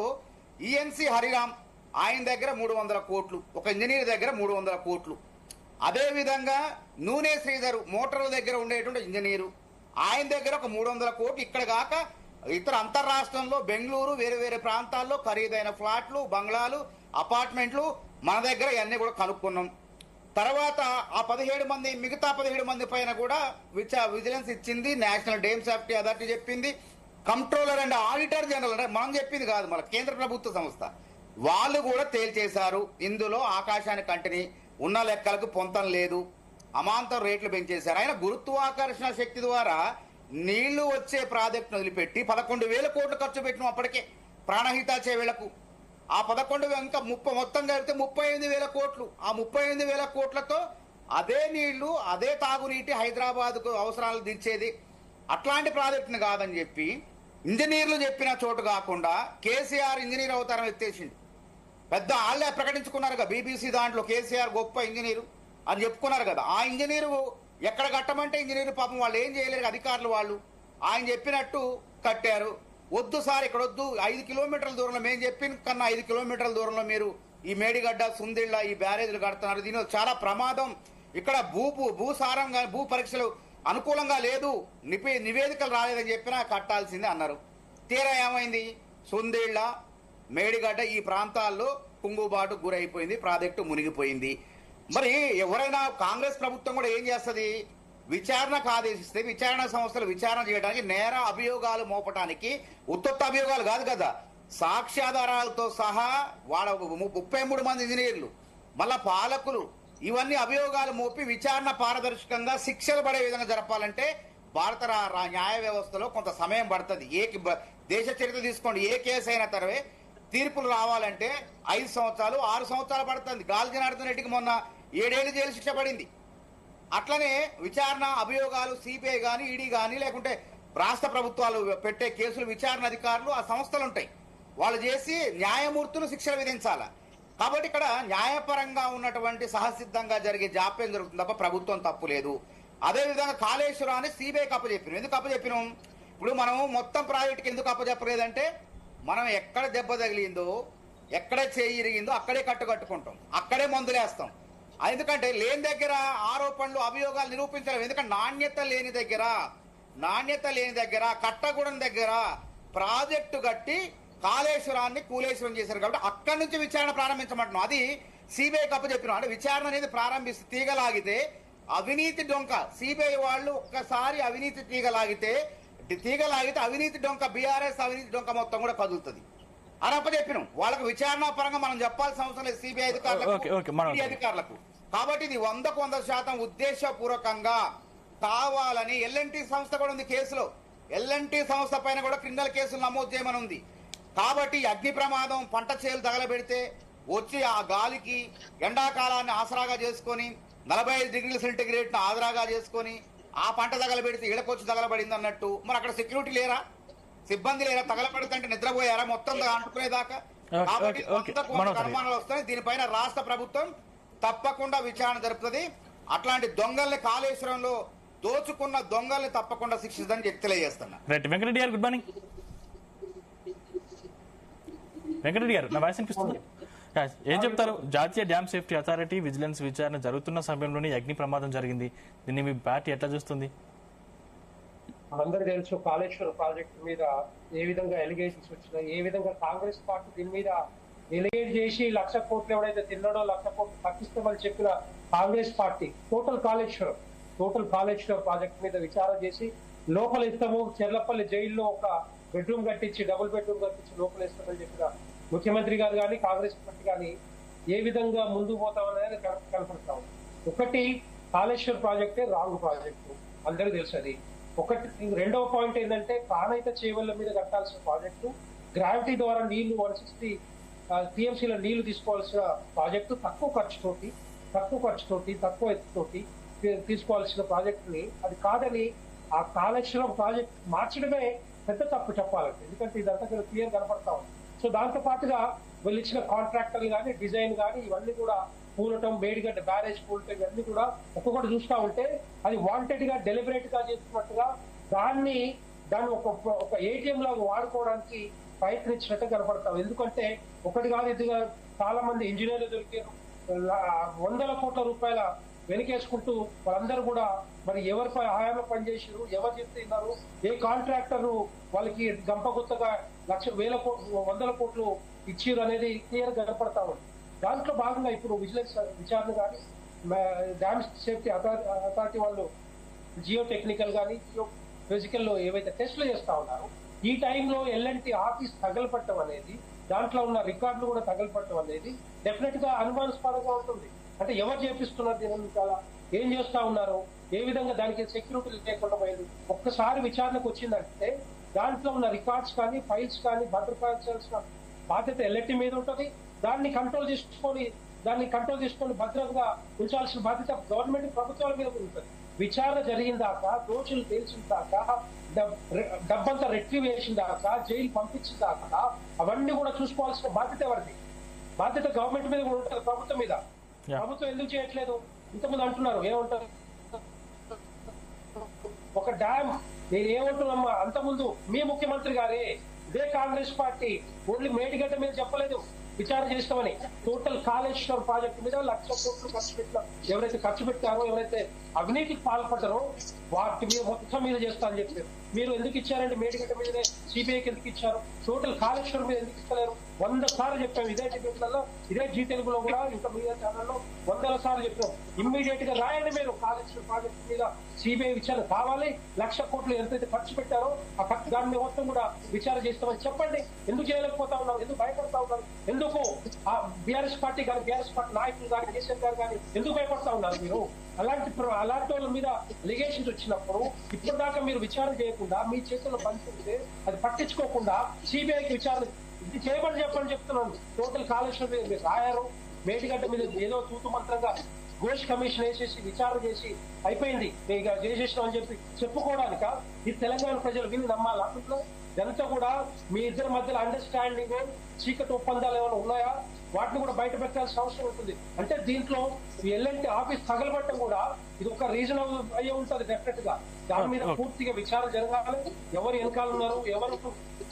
ఈఎన్సీ హరిరామ్, ఆయన దగ్గర 300 కోట్లు, ఒక ఇంజనీర్ దగ్గర 300 కోట్లు. అదేవిధంగా నూనె శ్రీధర్ మోటార్ల దగ్గర ఉండేటువంటి ఇంజనీరు, ఆయన దగ్గర ఒక 300 కోట్లు. ఇక్కడ కాక ఇతర అంతర్రాష్ట్రంలో బెంగళూరు, వేరే వేరే ప్రాంతాల్లో ఖరీదైన ఫ్లాట్లు, బంగ్లాలు, అపార్ట్మెంట్లు మన దగ్గర ఇవన్నీ కూడా కనుక్కున్నాం. తర్వాత ఆ 17 మంది, మిగతా 17 మంది పైన కూడా విజిలెన్స్ ఇచ్చింది, నేషనల్ డ్యామ్ సేఫ్టీ అథారిటీ చెప్పింది, కంట్రోలర్ అండ్ ఆడిటర్ జనరల్, అంటే మనం చెప్పింది కాదు, మన కేంద్ర ప్రభుత్వ సంస్థ, వాళ్ళు కూడా తేల్చేశారు. ఇందులో ఆకాశానికి కంటిని ఉన్న లెక్కలకు పొంతం లేదు, అమాంతం రేట్లు పెంచేశారు. ఆయన గురుత్వాకర్షణ శక్తి ద్వారా నీళ్లు వచ్చే ప్రాజెక్టును వదిలిపెట్టి 11,000 కోట్లు ఖర్చు పెట్టినాం అప్పటికే ప్రాణహిత చేవేళ్లకు. ఆ 11 ఇంకా మొత్తం కలిపితే 38,000 కోట్లు. ఆ 38,000 కోట్లతో అదే నీళ్లు, అదే తాగునీటి హైదరాబాద్కు అవసరాలు దించేది. అట్లాంటి ప్రాజెక్టును కాదని చెప్పి ఇంజనీర్లు చెప్పిన చోటు కాకుండా కేసీఆర్ ఇంజనీర్ అవతారం ఎత్తేసిండు. పెద్ద ఆళ్లే ప్రకటించుకున్నారు కదా బీబీసీ దాంట్లో, కేసీఆర్ గొప్ప ఇంజనీరు అని చెప్పుకున్నారు కదా. ఆ ఇంజనీరు ఎక్కడ కట్టమంటే ఇంజనీర్ పాపం వాళ్ళు ఏం చేయలేరు, అధికారులు వాళ్ళు ఆయన చెప్పినట్టు కట్టారు. వద్దు సార్ ఇక్కడ వద్దు, 5 కిలోమీటర్ల దూరంలో, మేము చెప్పిన కన్నా 5 కిలోమీటర్ల దూరంలో మీరు ఈ మేడిగడ్డ, సుందిళ్ళ ఈ బ్యారేజీలు కడుతున్నారు, దీని చాలా ప్రమాదం, ఇక్కడ భూసారం భూ పరీక్షలు అనుకూలంగా లేదు, నివేదికలు రాలేదని చెప్పినా కట్టాల్సిందే అన్నారు. తీరా ఏమైంది, సుందిళ్ళ, మేడిగడ్డ ఈ ప్రాంతాల్లో కుంగుబాటు గురైపోయింది, ప్రాజెక్టు మునిగిపోయింది. మరి ఎవరైనా కాంగ్రెస్ ప్రభుత్వం కూడా ఏం చేస్తుంది, విచారణకు ఆదేశిస్తే విచారణ సంస్థలు విచారణ చేయడానికి, నేర అభియోగాలు మోపడానికి, ఉత్తొత్త అభియోగాలు కాదు కదా, సాక్ష్యాధారాలతో సహా వాళ్ళ 33 మంది ఇంజనీర్లు, మళ్ళా పాలకులు, ఇవన్నీ అభియోగాలు మోపి విచారణ పారదర్శకంగా శిక్షలు పడే విధంగా జరపాలంటే భారత న్యాయ వ్యవస్థలో కొంత సమయం పడుతుంది. దేశ చరిత్ర తీసుకోండి, ఏ కేసు అయినా తర్వే తీర్పులు రావాలంటే 5 సంవత్సరాలు 6 సంవత్సరాలు పడుతుంది. గాలి జనార్దన్ రెడ్డికి మొన్న 7 ఏళ్ళు జైలు శిక్ష పడింది. అట్లనే విచారణ అభియోగాలు సిబిఐ కానీ, ఈడీ కానీ, లేకుంటే రాష్ట్ర ప్రభుత్వాలు పెట్టే కేసులు విచారణ అధికారులు ఆ సంస్థలు ఉంటాయి, వాళ్ళు చేసి న్యాయమూర్తులు శిక్షలు విధించాల. కాబట్టి ఇక్కడ న్యాయపరంగా ఉన్నటువంటి సహసిద్ధంగా జరిగే జాప్యం జరుగుతుంది తప్ప ప్రభుత్వం తప్పు లేదు. అదేవిధంగా కాళేశ్వరాన్ని సిబిఐకి అప్పచెప్పినాం. ఎందుకు అప్పచెప్పినాం, ఇప్పుడు మనం మొత్తం ప్రాజెక్టుకి ఎందుకు అప్పచెప్పలేదంటే మనం ఎక్కడ దెబ్బ తగిలిందో, ఎక్కడ చేయి ఇరిగిందో అక్కడే కట్టుకుంటాం, అక్కడే మందులేస్తాం. ఎందుకంటే లేని దగ్గర ఆరోపణలు అభియోగాలు నిరూపించలేము. ఎందుకంటే నాణ్యత లేని దగ్గర కట్టగూడెం దగ్గర ప్రాజెక్టు కట్టి కాళేశ్వరాన్ని కూలేశ్వరం చేశారు. కాబట్టి అక్కడి నుంచి విచారణ ప్రారంభించమంటున్నాం. అది సిబిఐకి అప్పచెప్పినాం. అంటే విచారణ అనేది ప్రారంభిస్తే తీగలాగితే అవినీతి డొంక సిబిఐ వాళ్ళు ఒక్కసారి అవినీతి తీగలాగితే అవినీతి డొంక బీఆర్ఎస్ అవినీతి డొంక మొత్తం కూడా కదులుతుంది అని అప్పచెప్పినాం. వాళ్ళకు విచారణ పరంగా మనం చెప్పాల్సిన అవసరం లేదు సిబిఐ అధికారులకు. కాబట్టి ఇది 100% ఉద్దేశపూర్వకంగా కావాలని ఎల్ఎన్టీ సంస్థ కూడా ఉంది కేసులో. ఎల్ఎన్టీ సంస్థ పైన కూడా క్రిమినల్ కేసులు నమోదు చేయమని ఉంది. కాబట్టి అగ్ని ప్రమాదం పంట చేలు తగలబెడితే వచ్చి ఆ గాలికి ఎండాకాలాన్ని ఆసరాగా చేసుకొని 45 డిగ్రీల సెంటిగ్రేడ్ ఆసరాగా చేసుకొని ఆ పంట తగలబెడితే ఇళ్ళకొచ్చి తగలబడింది అన్నట్టు. మరి అక్కడ సెక్యూరిటీ లేరా, సిబ్బంది లేరా? తగలబడితే అంటుకుపోయారా మొత్తం అంటుకునేదాకా? కాబట్టి అనుమానాలు వస్తాయి. దీనిపైన రాష్ట్ర ప్రభుత్వం తప్పకుండా విచారణ జరుపుతుంది. అట్లాంటి దొంగల్ని కాళేశ్వరంలో దోచుకున్న దొంగల్ని తప్పకుండా శిక్షిస్తుందని తెలియజేస్తున్నా. వెంకటరెడ్డి గారు గుడ్ మార్నింగ్. వెంకటరెడ్డి గారు నా వాయిస్ వినిపిస్తుంది? ఏం చెప్తారు? జాతీయ డ్యామ్ సేఫ్టీ అథారిటీ విజిలెన్స్ విచారణ జరుగుతున్న సమయంలోనే అగ్ని ప్రమాదం జరిగింది. దీన్ని మీ పార్టీ ఎట్లా చూస్తుంది? అందరూ తెలుసు కాళేశ్వరం ప్రాజెక్టు మీద ఏ విధంగా ఎలిగేషన్స్ వచ్చినాయి, ఏ విధంగా కాంగ్రెస్ పార్టీ దీని మీద ఎలిగేట్ చేసి 1,00,000 కోట్లు ఎవడైతే తిన్నాడో 1,00,000 కోట్లు తగ్గిస్తామని చెప్పిన Congress party total Kaleshwaram project మీద విచారణ చేసి లోపల ఇస్తాము, చెర్లపల్లి జైల్లో ఒక బెడ్రూమ్ కట్టించి డబుల్ బెడ్రూమ్ కట్టించి లోపల ఇస్తామని చెప్పిన ముఖ్యమంత్రి గారు కానీ కాంగ్రెస్ పార్టీ కానీ ఏ విధంగా ముందుకు పోతామనేది కనపడతాం. ఒకటి కాళేశ్వరం ప్రాజెక్టే రాంగ్ ప్రాజెక్టు, అందరూ తెలుసు అది ఒకటి. రెండవ పాయింట్ ఏంటంటే ప్రాణహిత చేవళ్ల మీద కట్టాల్సిన ప్రాజెక్టు, గ్రావిటీ ద్వారా నీళ్లు 160 టీఎంసీల నీళ్లు తీసుకోవాల్సిన ప్రాజెక్టు తక్కువ ఖర్చుతోటి తక్కువ ఎత్తుతోటి తీసుకోవాల్సిన ప్రాజెక్టుని అది కాదని ఆ కాళేశ్వరం ప్రాజెక్ట్ మార్చడమే పెద్ద తప్పు చెప్పాలంటే. ఎందుకంటే ఇదంతా క్లియర్ కనపడతా ఉంది. సో దాంతో పాటుగా వీళ్ళు ఇచ్చిన కాంట్రాక్టర్లు కానీ డిజైన్ కానీ ఇవన్నీ కూడా పూలటం, మేడిగడ్డ బ్యారేజ్ పూలటం ఇవన్నీ కూడా ఒక్కొక్కటి చూస్తూ ఉంటే అది వాంటెడ్ గా డెలిబరేట్ గా చేస్తున్నట్టుగా దాన్ని ఒక ఏటీఎం లాగా వాడుకోవడానికి ప్రయత్నించినట్టు కనపడతాం. ఎందుకంటే ఒకటి కాదు ఇదిగా చాలా మంది ఇంజనీర్లు దొరికారు, 100 కోట్ల రూపాయల వెనకేసుకుంటూ వాళ్ళందరూ కూడా మరి ఎవరి హయాంలో పనిచేసారు, ఎవరు చెప్తున్నారు, ఏ కాంట్రాక్టర్ వాళ్ళకి గంపగుత్తగా 100 కోట్లు ఇచ్చిరు అనేది క్లియర్ గా కనపడతా ఉంది. దాంట్లో భాగంగా ఇప్పుడు విజిలెన్స్ విచారణ కానీ డ్యామ్ సేఫ్టీ అథారిటీ వాళ్ళు జియో టెక్నికల్ కానీ జియో ఫిజికల్ లో ఏవైతే టెస్టులు చేస్తా ఉన్నారో ఈ టైంలో ఎల్ఎన్టీ ఆఫీస్ తగలపట్టడం అనేది, దాంట్లో ఉన్న రికార్డులు కూడా తగలపట్టడం అనేది డెఫినెట్ గా అనుమానాస్పదంగా ఉంటుంది. అంటే ఎవరు చేపిస్తున్నారు, దీని ఏం చేస్తా ఉన్నారు, ఏ విధంగా దానికి సెక్యూరిటీ లేకుండా పోయింది. ఒక్కసారి విచారణకు వచ్చిందంటే దాంట్లో ఉన్న రికార్డ్స్ కానీ ఫైల్స్ కానీ భద్రపరచాల్సిన బాధ్యత ఎల్ఎన్టీ మీద ఉంటుంది. దాన్ని కంట్రోల్ చేసుకొని భద్రంగా ఉంచాల్సిన బాధ్యత గవర్నమెంట్ ప్రభుత్వాల మీద ఉంటుంది. విచారణ జరిగిన దాకా, దోషులు తేల్చిన దాకా, డబ్బంతా రెట్రీవ్ చేసిన దాకా, జైలు పంపించిన దాకా అవన్నీ కూడా చూసుకోవాల్సిన బాధ్యత ఎవరిది? బాధ్యత గవర్నమెంట్ మీద కూడా ఉంటుంది, ప్రభుత్వం మీద. ప్రభుత్వం ఎందుకు చేయట్లేదు? ఇంతకుముందు అంటున్నారు ఏమంటారు, ఒక డ్యామ్ నేను ఏమంటున్నామ్మా, అంతకుముందు మీ ముఖ్యమంత్రి గారే ఇదే కాంగ్రెస్ పార్టీ ఓన్లీ మేడిగడ్డ మీద చెప్పలేదు విచారణ చేస్తామని. టోటల్ కాళేశ్వరం ప్రాజెక్టు మీద 1,00,000 కోట్లు ఎవరైతే ఖర్చు పెట్టారో, ఎవరైతే అవినీతికి పాల్పడ్డారో వాటి మీద మొత్తం మీద చేస్తా అని చెప్పారు. మీరు ఎందుకు ఇచ్చారండి మేడిగడ్డ మీదనే? సిబిఐకి ఎందుకు ఇచ్చారు? టోటల్ కాళేశ్వరం మీద ఎందుకు ఇస్తలేరు? 100 సార్లు చెప్పాము. ఇదే డిబేట్లలో, ఇదే జీ తెలుగులో కూడా, ఇంకా మీడియా ఛానల్లో 100 సార్లు చెప్పాం. ఇమ్మీడియట్ గా రాయండి మీరు, కాళేశ్వరం ప్రాజెక్టు మీద సిబిఐ విచారణ కావాలి. 1,00,000 కోట్లు ఎంతైతే ఖర్చు పెట్టారో ఆ ఖర్చు దాన్ని మొత్తం కూడా విచారణ చేస్తామని చెప్పండి. ఎందుకు చేయలేకపోతా ఉన్నారు? ఎందుకు భయపడతా ఉన్నారు? ఎందుకు ఆ బీఆర్ఎస్ పార్టీ కానీ బీఆర్ఎస్ పార్టీ నాయకులు కానీ కేసీఆర్ గారు కానీ ఎందుకు భయపడతా ఉన్నారు మీరు? అలాంటి వాళ్ళ మీద లిగేషన్స్ వచ్చినప్పుడు ఇప్పటిదాకా మీరు విచారణ చేయకుండా మీ చేతుల్లో బంధిస్తే అది పట్టించుకోకుండా సిబిఐకి విచారణ ఇది చేయమని చెప్తున్నాను. టోటల్ కాళేశ్వరం మీద మీరు రాయారు, మేడిగడ్డ మీద ఏదో తూతు మంత్రంగా ఘోష్ కమిషన్ వేసేసి విచారణ చేసి అయిపోయింది ఇక చేసేసినాం అని చెప్పి చెప్పుకోవడానిక ఈ తెలంగాణ ప్రజలు విని నమ్మాలా? ఇదంతా కూడా మీ ఇద్దరి మధ్యలో అండర్స్టాండింగ్, చీకటి ఒప్పందాలు ఏమైనా ఉన్నాయా వాటిని కూడా బయట పెట్టాల్సిన అవసరం ఉంటుంది. అంటే దీంట్లో ఎల్ఎన్టీ ఆఫీస్ తగలబట్టడం కూడా ఇది ఒక రీజన్ అయ్యే ఉంటుంది డెఫినెట్ గా. దాని మీద పూర్తిగా విచారణ జరగాలి. ఎవరు వెనకాల ఉన్నారు, ఎవరు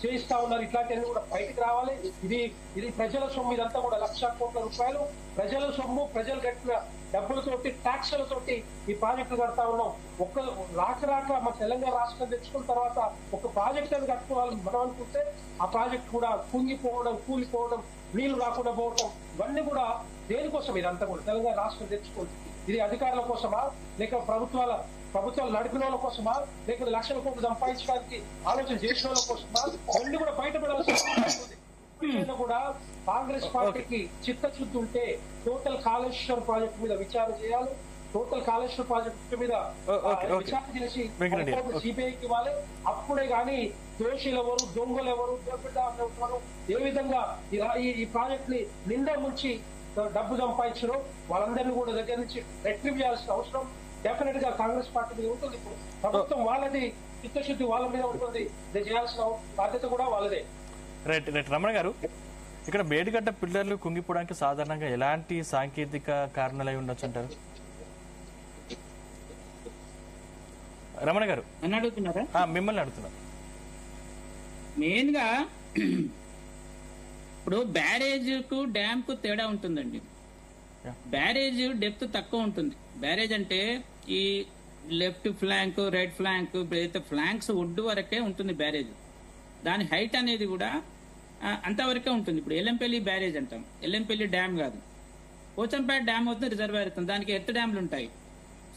చేయిస్తా ఉన్నారు, ఇట్లాంటివన్నీ కూడా బయటకు రావాలి. ఇది ప్రజల సొమ్ము, ఇదంతా కూడా 1,00,000 కోట్ల రూపాయలు ప్రజల సొమ్ము, ప్రజలు కట్టిన డబ్బులతోటి, ట్యాక్సులతోటి ఈ ప్రాజెక్టులు కడతా ఉన్నాం. రాక మన తెలంగాణ రాష్ట్రం తెచ్చుకున్న తర్వాత ఒక ప్రాజెక్ట్ అని కట్టుకోవాలని మనం అనుకుంటే ఆ ప్రాజెక్ట్ కూడా కుంగిపోవడం, కూలిపోవడం, నీళ్లు రాకుండా పోవడం, ఇవన్నీ కూడా దేనికోసం? ఇదంతా కూడా తెలంగాణ రాష్ట్రం తెచ్చుకోవచ్చు. ఇది అధికారుల కోసమా, లేక ప్రభుత్వాలు నడిపిన వాళ్ళ కోసమా, లేకపోతే లక్షల కోట్లు సంపాదించడానికి ఆలోచన చేసిన వాళ్ళ కోసమా, రెండు కూడా బయటపడాల్సిన అవసరం ఉంది. కూడా కాంగ్రెస్ పార్టీకి చిత్తశుద్ధి ఉంటే టోటల్ కాళేశ్వరం ప్రాజెక్టు మీద విచారణ చేయాలి. టోటల్ కాళేశ్వరం ప్రాజెక్టు మీద విచారణ చేసి సిబిఐకి ఇవ్వాలి. అప్పుడే గాని దోషులు ఎవరు, దొంగలు ఎవరు, దోపిడీదారులు ఏ విధంగా ఈ ప్రాజెక్ట్ ని నిండా ముంచి డబ్బు సంపాదించడం వాళ్ళందరినీ కూడా దగ్గర నుంచి రెట్రివ్ చేయాల్సిన అవసరం డెఫినెట్ గా కాంగ్రెస్ పార్టీ మీద ఉంటుంది. ఇప్పుడు ప్రభుత్వం వాళ్ళది, చిత్తశుద్ధి వాళ్ళ మీద ఉంటుంది. ఇది చేయాల్సిన బాధ్యత కూడా వాళ్ళదే. రైట్ రైట్ రమణ గారు, ఇక్కడ మేడిగడ్డ పిల్లర్లు కుంగిపోవడానికి సాధారణంగా ఎలాంటి సాంకేతిక కారణాలు అయి ఉండొచ్చు అంటారు? రమణ గారు నన్ను అడుగుతున్నారా? మిమ్మల్ని అడుగుతున్నారు. మెయిన్ గా ఇప్పుడు బ్యారేజ్ కు డ్యామ్ కు తేడా ఉంటుందండి. బ్యారేజ్ డెప్త్ తక్కువ ఉంటుంది. బ్యారేజ్ అంటే ఈ లెఫ్ట్ ఫ్లాంక్, రైట్ ఫ్లాంక్, అయితే ఫ్లాంక్స్ ఒడ్డు వరకే ఉంటుంది బ్యారేజ్. దాని హైట్ అనేది కూడా అంతవరకే ఉంటుంది. ఇప్పుడు ఎల్లంపల్లి బ్యారేజ్ అంటాం, ఎల్లంపల్లి డ్యామ్ కాదు. పోచంపేట డ్యామ్ అవుతుంది, రిజర్వాయర్ అవుతుంది, దానికి ఎత్తు డ్యామ్లు ఉంటాయి.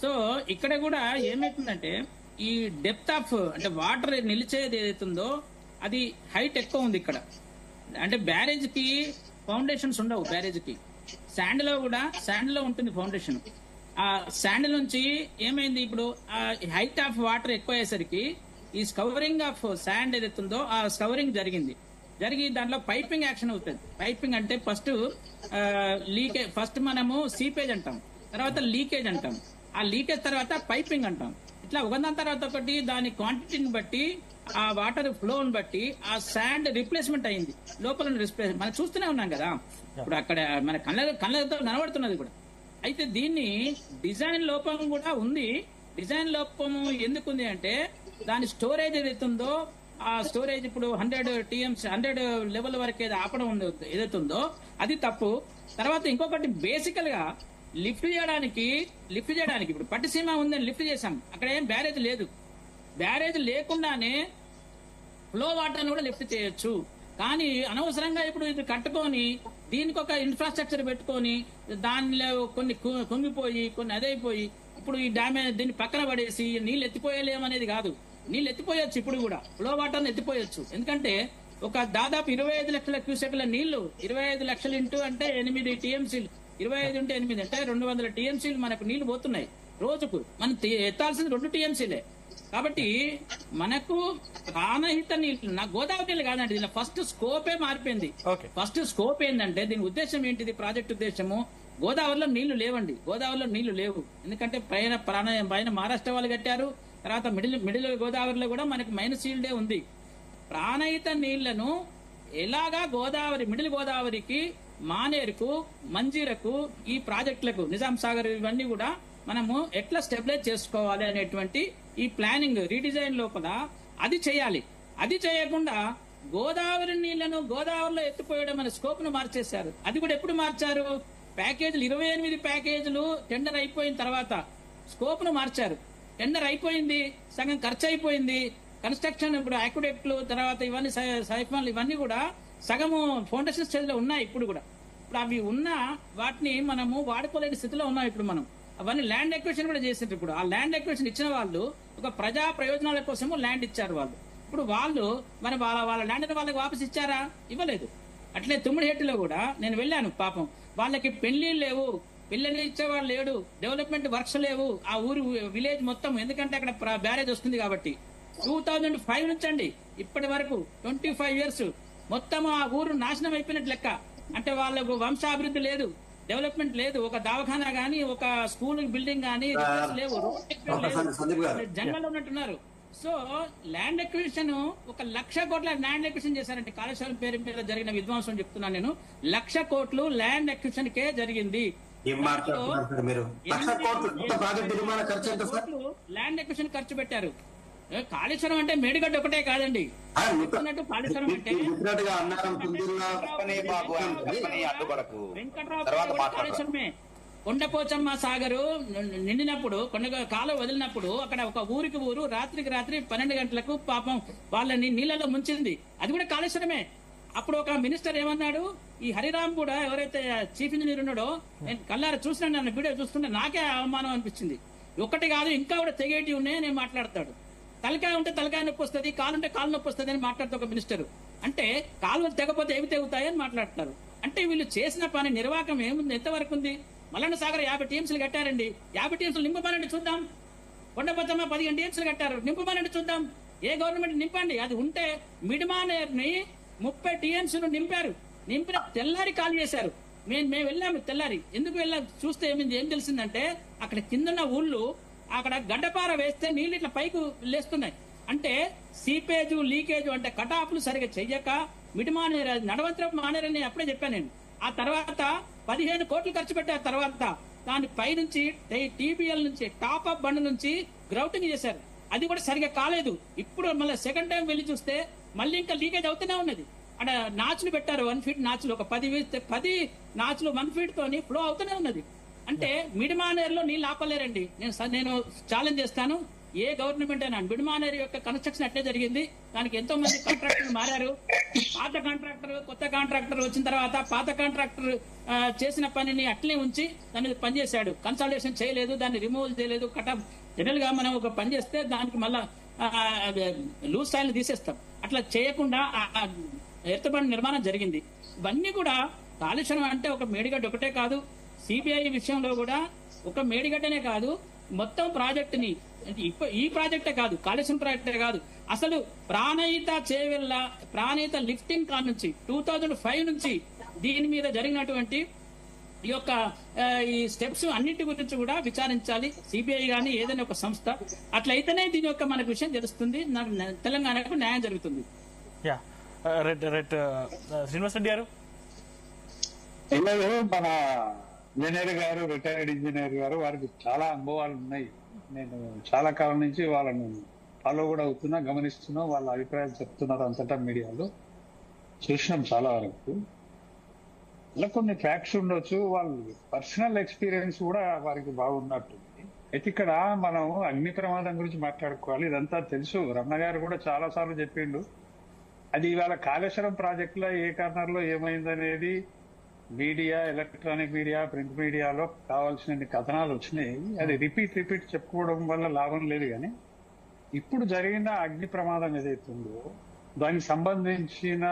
సో ఇక్కడ కూడా ఏమవుతుందంటే ఈ డెప్త్ ఆఫ్ అంటే వాటర్ నిలిచేది ఏదైతుందో అది హైట్ ఎక్కువ ఉంది ఇక్కడ. అంటే బ్యారేజ్ కి ఫౌండేషన్స్ ఉండవు. బ్యారేజ్ కి శాండ్ లో కూడా శాండ్ లో ఉంటుంది ఫౌండేషన్. ఆ శాండ్ నుంచి ఏమైంది, ఇప్పుడు ఆ హైట్ ఆఫ్ వాటర్ ఎక్కువ అయ్యేసరికి ఈ స్కవరింగ్ ఆఫ్ శాండ్ ఏదైతుందో ఆ స్కవరింగ్ జరిగి దాంట్లో పైపింగ్ యాక్షన్ అవుతుంది. పైపింగ్ అంటే లీకేజ్, ఫస్ట్ మనము సీపేజ్ అంటాం, తర్వాత లీకేజ్ అంటాం, ఆ లీకేజ్ తర్వాత పైపింగ్ అంటాం. ఇట్లా ఒకదాని తర్వాత ఒకటి దాని క్వాంటిటీని బట్టి, ఆ వాటర్ ఫ్లోని బట్టి ఆ శాండ్ రిప్లేస్మెంట్ అయింది. లోపల రిప్లేస్ మనం చూస్తూనే ఉన్నాం కదా, ఇప్పుడు అక్కడ మన కళ్ళతో కనబడుతున్నది కూడా. అయితే దీన్ని డిజైన్ లోపం కూడా ఉంది. డిజైన్ లోపం ఎందుకుంది అంటే దాని స్టోరేజ్ ఏదైతుందో ఆ స్టోరేజ్ ఇప్పుడు 100 TMC 100 లెవెల్ వరకు ఆపడం ఏదైతుందో అది తప్పు. తర్వాత ఇంకొకటి బేసికల్ గా లిఫ్ట్ చేయడానికి ఇప్పుడు పట్టిసీమ ఉందని లిఫ్ట్ చేశాం, అక్కడ ఏం బ్యారేజ్ లేదు. బ్యారేజ్ లేకుండానే ఫ్లో వాటర్ కూడా లిఫ్ట్ చేయొచ్చు. కానీ అనవసరంగా ఇప్పుడు ఇది కట్టుకొని దీనికి ఒక ఇన్ఫ్రాస్ట్రక్చర్ పెట్టుకొని దానిలో కొన్ని కుంగిపోయి కొన్ని అదైపోయి ఇప్పుడు ఈ డ్యామేజ్ దీన్ని పక్కన పడేసి నీళ్ళు ఎత్తిపోయలేమనేది కాదు. నీళ్ళు ఎత్తిపోయొచ్చు, ఇప్పుడు కూడా ఫ్లో వాటర్ ఎత్తిపోయొచ్చు. ఎందుకంటే ఒక దాదాపు 25 లక్షల క్యూసెక్ల నీళ్లు, 25 లక్షలు ఇంటూ అంటే 8 TMCలు, 25 ఉంటే 8 అంటే 200 TMCలు మనకు నీళ్లు పోతున్నాయి రోజుకు. మనం ఎత్తాల్సింది 2 TMCలే. కాబట్టి మనకు ప్రాణహిత నీళ్లు, నా గోదావరి నీళ్ళు కాదండి, దీనిలో ఫస్ట్ స్కోపే మారిపోయింది. ఫస్ట్ స్కోప్ ఏంటంటే దీని ఉద్దేశం ఏంటిది, ప్రాజెక్ట్ ఉద్దేశము గోదావరిలో నీళ్లు లేవండి. గోదావరిలో నీళ్లు లేవు, ఎందుకంటే పైన మహారాష్ట్ర వాళ్ళు కట్టారు. తర్వాత మిడిల్ గోదావరిలో కూడా మనకి మైనస్ సీల్డే ఉంది. ప్రాణహిత నీళ్లను ఎలాగా గోదావరి, మిడిల్ గోదావరికి, మానేరుకు, మంజీరకు, ఈ ప్రాజెక్టులకు, నిజాం సాగర్ ఇవన్నీ కూడా మనము ఎట్లా స్టెబిలైజ్ చేసుకోవాలి అనేటువంటి ఈ ప్లానింగ్ రీడిజైన్ లోపల అది చేయాలి. అది చేయకుండా గోదావరి నీళ్లను గోదావరిలో ఎత్తిపోయడం అనే స్కోప్ ను మార్చేశారు. అది కూడా ఎప్పుడు మార్చారు, ప్యాకేజీలు 28 ప్యాకేజీలు టెండర్ అయిపోయిన తర్వాత స్కోప్ ను మార్చారు. టెండర్ అయిపోయింది, సగం ఖర్చు అయిపోయింది. కన్స్ట్రక్షన్ ఇప్పుడు ఆక్విడెక్ట్లు తర్వాత ఇవన్నీ సైఫాన్లు ఇవన్నీ కూడా సగము ఫౌండేషన్ స్టేజ్ లో ఉన్నాయి. ఇప్పుడు అవి ఉన్న వాటిని మనము వాడుకోలేని స్థితిలో ఉన్నాం. ఇప్పుడు మనం అవన్నీ ల్యాండ్ ఎక్విజిషన్ కూడా చేసిండ్రు. ఇప్పుడు ఆ ల్యాండ్ ఎక్విజిషన్ ఇచ్చిన వాళ్ళు ఒక ప్రజా ప్రయోజనాల కోసము ల్యాండ్ ఇచ్చారు వాళ్ళు. ఇప్పుడు వాళ్ళు మరి వాళ్ళ ల్యాండ్ వాళ్ళకి వాపసు ఇచ్చారా? ఇవ్వలేదు. అట్లే తుమ్మిడిహెట్టిలో కూడా నేను వెళ్ళాను, పాపం వాళ్ళకి పెళ్లిళ్ళు లేవు, పిల్లలు ఇచ్చేవాళ్ళు లేడు, డెవలప్మెంట్ వర్క్స్ లేవు ఆ ఊరు విలేజ్ మొత్తం. ఎందుకంటే అక్కడ బ్యారేజ్ వస్తుంది కాబట్టి 2005 నుంచి అండి ఇప్పటి వరకు 25 years మొత్తం ఆ ఊరు నాశనం అయిపోయినట్టు లెక్క. అంటే వాళ్ళకు వంశాభివృద్ధి లేదు, డెవలప్మెంట్ లేదు, ఒక దవాఖానా గానీ, ఒక స్కూల్ బిల్డింగ్ గానీ లేవు, జంగల్లో ఉన్నట్టున్నారు. సో ల్యాండ్ ఎక్విజిషన్ 1,00,000 కోట్ల ల్యాండ్ ఎక్విజిషన్ చేశారంటే కాళేశ్వరం పేరు మీద జరిగిన విధ్వంసం చెప్తున్నాను నేను. 1,00,000 కోట్లు ల్యాండ్ ఎక్విజిషన్ కే జరిగింది. ల్యాండ్ ఎక్విజిషన్ ఖర్చు పెట్టారు. కాళేశ్వరం అంటే మేడిగడ్డ ఒకటే కాదండి, కాళేశ్వరం అంటే వెంకట్రావు కాళేశ్వరమే. కొండపోచమ్మ సాగరు నిండినప్పుడు, కాలువ వదిలినప్పుడు అక్కడ ఒక ఊరికి రాత్రికి రాత్రి 12 గంటలకు పాపం వాళ్ళని నీళ్ళలో ముంచింది. అది కూడా కాళేశ్వరమే. అప్పుడు ఒక మినిస్టర్ ఏమన్నాడు, ఈ హరిరామ్ కూడా ఎవరైతే చీఫ్ ఇంజనీర్ ఉన్నాడో, నేను కళ్ళారా చూసినాను, నన్ను వీడియో చూస్తుంటే నాకే అవమానం అనిపించింది. ఒకటి కాదు ఇంకా కూడా తెగేటి ఉన్నాయని నేను మాట్లాడతాడు. తలకాయ ఉంటే తలకాయ నొప్పి వస్తుంది, కాలు ఉంటే కాలు నొప్పి వస్తుంది అని మాట్లాడుతూ ఒక మినిస్టర్. అంటే కాలువలు తెగపోతే ఏవి తెగుతాయని మాట్లాడతారు. అంటే వీళ్ళు చేసిన పని నిర్వాహకం ఏముంది, ఎంతవరకు ఉంది? మల్లన్న సాగర్ 50 టీఎంసీలు కట్టారండి. 50 టీఎంసీలు నింపమనండి చూద్దాం. కొండపచ్చమ్మ 15 టీఎంసీలు కట్టారు, నింపమనండి చూద్దాం. ఏ గవర్నమెంట్ నింపండి. అది ఉంటే మిడ్మానేర్ ని 30 టీఎంసీలు నింపారు. నింపిన తెల్లారి ఖాళీ చేశారు. మేము వెళ్ళాము తెల్లారి. ఎందుకు వెళ్ళాము చూస్తే ఏం తెలిసిందంటే, అక్కడ కిందన్న ఊళ్ళు అక్కడ గడ్డపార వేస్తే నీళ్ళు ఇట్లా పైకి లేస్తున్నాయి. అంటే సీపేజ్ లీకేజ్ అంటే కటాఫ్లు సరిగా చెయ్యక మిడ్మానేర్ నడవంతరపు మానేర్ అని అప్పుడే చెప్పాను నేను. ఆ తర్వాత 15 కోట్లు ఖర్చు పెట్టారు. తర్వాత దాని పైనుంచి టీబీఎల్ నుంచి టాప్ అప్ బండ్ నుంచి గ్రౌటింగ్ చేశారు. అది కూడా సరిగా కాలేదు. ఇప్పుడు మళ్ళీ సెకండ్ టైం వెళ్ళి చూస్తే మళ్ళీ ఇంకా లీకేజ్ అవుతూనే ఉన్నది. అక్కడ నాచులు పెట్టారు, 1 ఫీట్ నాచులు, ఒక 10 నాచులు 1 ఫీట్ తోని ఫ్లో అవుతూనే ఉన్నది. అంటే మిడ్మానేర్ లో నీళ్ళు ఆపలేరండి. నేను ఛాలెంజ్ చేస్తాను, ఏ గవర్నమెంట్ అయినా మిడ్మానేర్ యొక్క కన్స్ట్రక్షన్ అట్లే జరిగింది. దానికి ఎంతో మంది కాంట్రాక్టర్లు మారారు. పాత కాంట్రాక్టర్ కొత్త కాంట్రాక్టర్ వచ్చిన తర్వాత పాత కాంట్రాక్టర్ చేసిన పనిని అట్లే ఉంచి దాని మీద పనిచేశాడు. కన్సల్టేషన్ చేయలేదు, దాన్ని రిమూవల్ చేయలేదు. జనరల్ గా మనం ఒక పని చేస్తే దానికి మళ్ళా లూజ్ సాయిల్ తీసేస్తాం. అట్లా చేయకుండా ఎర్తబండి నిర్మాణం జరిగింది. ఇవన్నీ కూడా కాళేశ్వరం అంటే ఒక మేడిగడ్డ ఒకటే కాదు, సిబిఐ విషయంలో కూడా ఒక మేడిగడ్డనే కాదు, మొత్తం ప్రాజెక్టుని, ఈ ప్రాజెక్టే కాదు, కాళేశ్వరం ప్రాజెక్టే కాదు, అసలు ప్రాణహిత చేవెళ్ళ ప్రాణహిత లిఫ్టింగ్ కాడ నుంచి 2005 నుంచి దీని మీద జరిగినటువంటి ఈ యొక్క ఈ స్టెప్స్ అన్నింటి గురించి కూడా విచారించాలి సిబిఐ గానీ ఏదైనా ఒక సంస్థ. అట్లయితేనే దీని యొక్క మనకు విషయం తెలుస్తుంది, నాకు తెలంగాణకు న్యాయం జరుగుతుంది. శ్రీనివాస్ రెడ్డి గారు, మన ఇంజనీర్ గారు, రిటైర్డ్ ఇంజనీర్ గారు, వారికి చాలా అనుభవాలు ఉన్నాయి. నేను చాలా కాలం నుంచి వాళ్ళని ఫాలో కూడా అవుతున్నా, గమనిస్తున్నా, వాళ్ళ అభిప్రాయాలు చెప్తున్నారు అంతటా మీడియాలో చూసినాం చాలా వరకు. ఇలా కొన్ని ఫ్యాక్ట్స్ ఉండొచ్చు, వాళ్ళ పర్సనల్ ఎక్స్పీరియన్స్ కూడా వారికి బాగున్నట్టుంది. అయితే ఇక్కడ మనం అగ్ని ప్రమాదం గురించి మాట్లాడుకోవాలి. ఇదంతా తెలుసు, రమణ గారు కూడా చాలా సార్లు చెప్పిండు. అది ఇవాళ కాళేశ్వరం ప్రాజెక్ట్ లో ఏ కార్నర్ లో ఏమైందనేది మీడియా, ఎలక్ట్రానిక్ మీడియా, ప్రింట్ మీడియాలో కావాల్సిన కథనాలు వచ్చినాయి. అది రిపీట్ చెప్పుకోవడం వల్ల లాభం లేదు. కానీ ఇప్పుడు జరిగిన అగ్ని ప్రమాదం ఏదైతుందో దానికి సంబంధించిన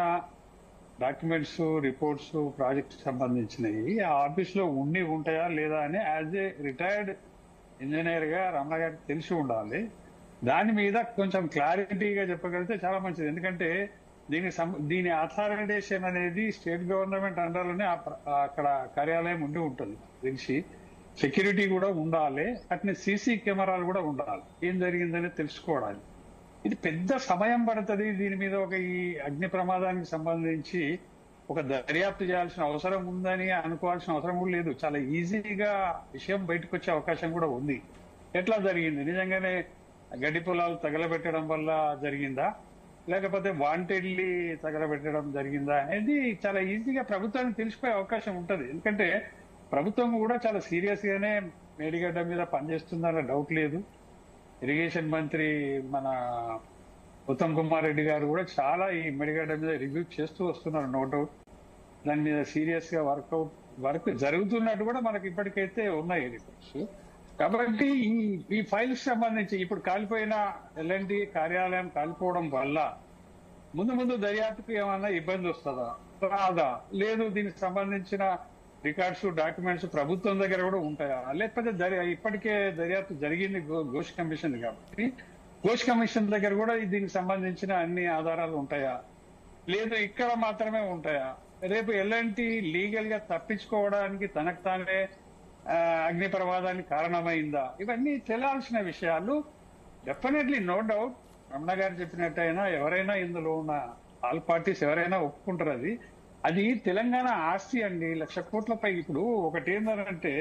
డాక్యుమెంట్స్, రిపోర్ట్స్, ప్రాజెక్ట్ సంబంధించినవి ఆ ఆఫీస్ లో ఉంటాయా లేదా అని యాజ్ ఏ రిటైర్డ్ ఇంజనీర్ గా రమణ గారికి తెలిసి ఉండాలి. దాని మీద కొంచెం క్లారిటీగా చెప్పగలిగితే చాలా మంచిది. ఎందుకంటే దీని అథారిటేషన్ అనేది స్టేట్ గవర్నమెంట్ అండర్లోనే అక్కడ కార్యాలయం ఉంటుంది తెలిసి. సెక్యూరిటీ కూడా ఉండాలి, అట్నే సీసీ కెమెరాలు కూడా ఉండాలి, ఏం జరిగిందనేది తెలుసుకోవడానికి. ఇది పెద్ద సమయం పడుతుంది. దీని మీద ఈ అగ్ని ప్రమాదానికి సంబంధించి ఒక దర్యాప్తు చేయాల్సిన అవసరం ఉందని అనుకోవాల్సిన అవసరం కూడా లేదు. చాలా ఈజీగా విషయం బయటకు వచ్చే అవకాశం కూడా ఉంది. ఎట్లా జరిగింది, నిజంగానే గడ్డి పొలాలు తగలబెట్టడం వల్ల జరిగిందా, లేకపోతే వాంటెడ్లీ తగలబెట్టడం జరిగిందా అనేది చాలా ఈజీగా ప్రభుత్వానికి తెలిసిపోయే అవకాశం ఉంటది. ఎందుకంటే ప్రభుత్వం కూడా చాలా సీరియస్ గానే మేడిగడ్డ మీద పనిచేస్తుందన్న డౌట్ లేదు. ఇరిగేషన్ మంత్రి మన ఉత్తమ్ కుమార్ రెడ్డి గారు కూడా చాలా ఈ మేడిగడ్డ మీద రివ్యూ చేస్తూ వస్తున్నారు, నో డౌట్. దాని మీద సీరియస్ గా వర్క్ జరుగుతున్నట్టు కూడా మనకి ఇప్పటికైతే ఉన్నాయి రిపోర్ట్స్. కాబట్టి ఈ ఫైల్స్ సంబంధించి ఇప్పుడు కాలిపోయిన ఎల్ఎన్టీ కార్యాలయం కాలిపోవడం వల్ల ముందు దర్యాప్తుకు ఏమన్నా ఇబ్బంది వస్తుందా, రాదా, లేదు దీనికి సంబంధించిన రికార్డ్స్, డాక్యుమెంట్స్ ప్రభుత్వం దగ్గర కూడా ఉంటాయా, లేకపోతే ఇప్పటికే దర్యాప్తు జరిగింది ఘోష్ కమిషన్ కాబట్టి ఘోష్ కమిషన్ దగ్గర కూడా దీనికి సంబంధించిన అన్ని ఆధారాలు ఉంటాయా, లేదు ఇక్కడ మాత్రమే ఉంటాయా, రేపు ఎల్ఎన్టీ లీగల్ గా తప్పించుకోవడానికి తనకు తానే అగ్ని ప్రమాదానికి కారణమైందా, ఇవన్నీ తెలియాల్సిన విషయాలు. డెఫినెట్లీ నో డౌట్ రమణ గారు చెప్పినట్టయినా ఎవరైనా ఇందులో ఉన్న ఆల్ పార్టీస్ ఎవరైనా ఒప్పుకుంటారు. అది తెలంగాణ ఆస్తి అండి, 1,00,000 కోట్లపై. ఇప్పుడు ఒకటి ఏంటంటే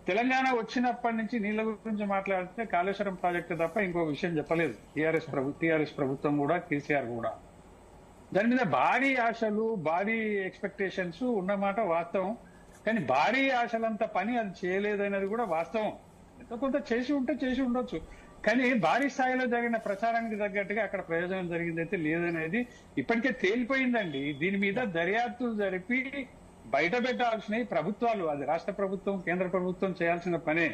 తెలంగాణ వచ్చినప్పటి నుంచి నీళ్ల గురించి మాట్లాడితే కాళేశ్వరం ప్రాజెక్టు తప్ప ఇంకో విషయం చెప్పలేదు టీఆర్ఎస్ ప్రభుత్వం కూడా, కేసీఆర్ కూడా. దాని మీద భారీ ఆశలు, భారీ ఎక్స్పెక్టేషన్స్ ఉన్నమాట వాస్తవం. కానీ భారీ ఆశలంత పని అది చేయలేదనేది కూడా వాస్తవం. ఎంతో కొంత చేసి ఉండొచ్చు. కానీ భారీ స్థాయిలో జరిగిన ప్రచారానికి తగ్గట్టుగా అక్కడ ప్రయోజనం జరిగిందైతే లేదనేది ఇప్పటికే తేలిపోయిందండి. దీని మీద దర్యాప్తు జరిపి బయట పెట్టాల్సిన ప్రభుత్వాలు, అది రాష్ట్ర ప్రభుత్వం కేంద్ర ప్రభుత్వం చేయాల్సిన పనే,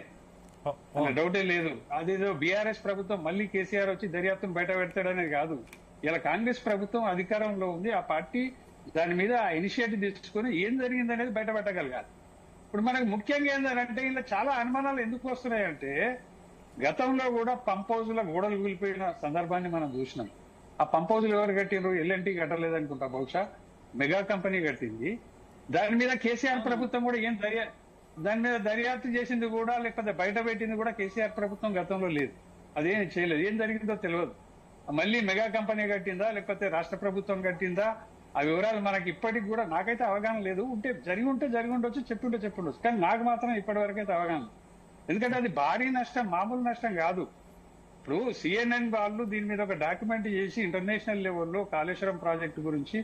డౌటే లేదు. అదేదో బీఆర్ఎస్ ప్రభుత్వం మళ్ళీ కేసీఆర్ వచ్చి దర్యాప్తును బయట పెడతాడనేది కాదు. ఇలా కాంగ్రెస్ ప్రభుత్వం అధికారంలో ఉంది, ఆ పార్టీ దాని మీద ఇనిషియేటివ్ తీసుకుని ఏం జరిగిందనేది బయట పెట్టగలగాలి. ఇప్పుడు మనకు ముఖ్యంగా ఏంటంటే ఇలా చాలా అనుమానాలు ఎందుకు వస్తున్నాయంటే, గతంలో కూడా పంప్ హౌజ్ల గోడలు కూలిపోయిన సందర్భాన్ని మనం చూసినాం. ఆ పంప్ హౌజ్లు ఎవరు కట్టిండ్రు? ఎల్ఎన్టీ కట్టలేదనుకుంటా, బహుశా మెగా కంపెనీ కట్టింది. దాని మీద కేసీఆర్ ప్రభుత్వం కూడా దాని మీద దర్యాప్తు చేసింది కూడా, లేకపోతే బయట పెట్టింది కూడా కేసీఆర్ ప్రభుత్వం గతంలో లేదు. అదేం చేయలేదు. ఏం జరిగిందో తెలియదు. మళ్ళీ మెగా కంపెనీ కట్టిందా లేకపోతే రాష్ట్ర ప్రభుత్వం కట్టిందా, ఆ వివరాలు మనకి ఇప్పటికి కూడా నాకైతే అవగాహన లేదు. జరిగి ఉండొచ్చు, చెప్పుండొచ్చు. కానీ నాకు మాత్రం ఇప్పటి వరకు అయితే అవగాహన, ఎందుకంటే అది భారీ నష్టం, మామూలు నష్టం కాదు. ఇప్పుడు సిఎన్ఎన్ వాళ్ళు దీని మీద ఒక డాక్యుమెంట్ చేసి ఇంటర్నేషనల్ లెవెల్లో కాళేశ్వరం ప్రాజెక్టు గురించి,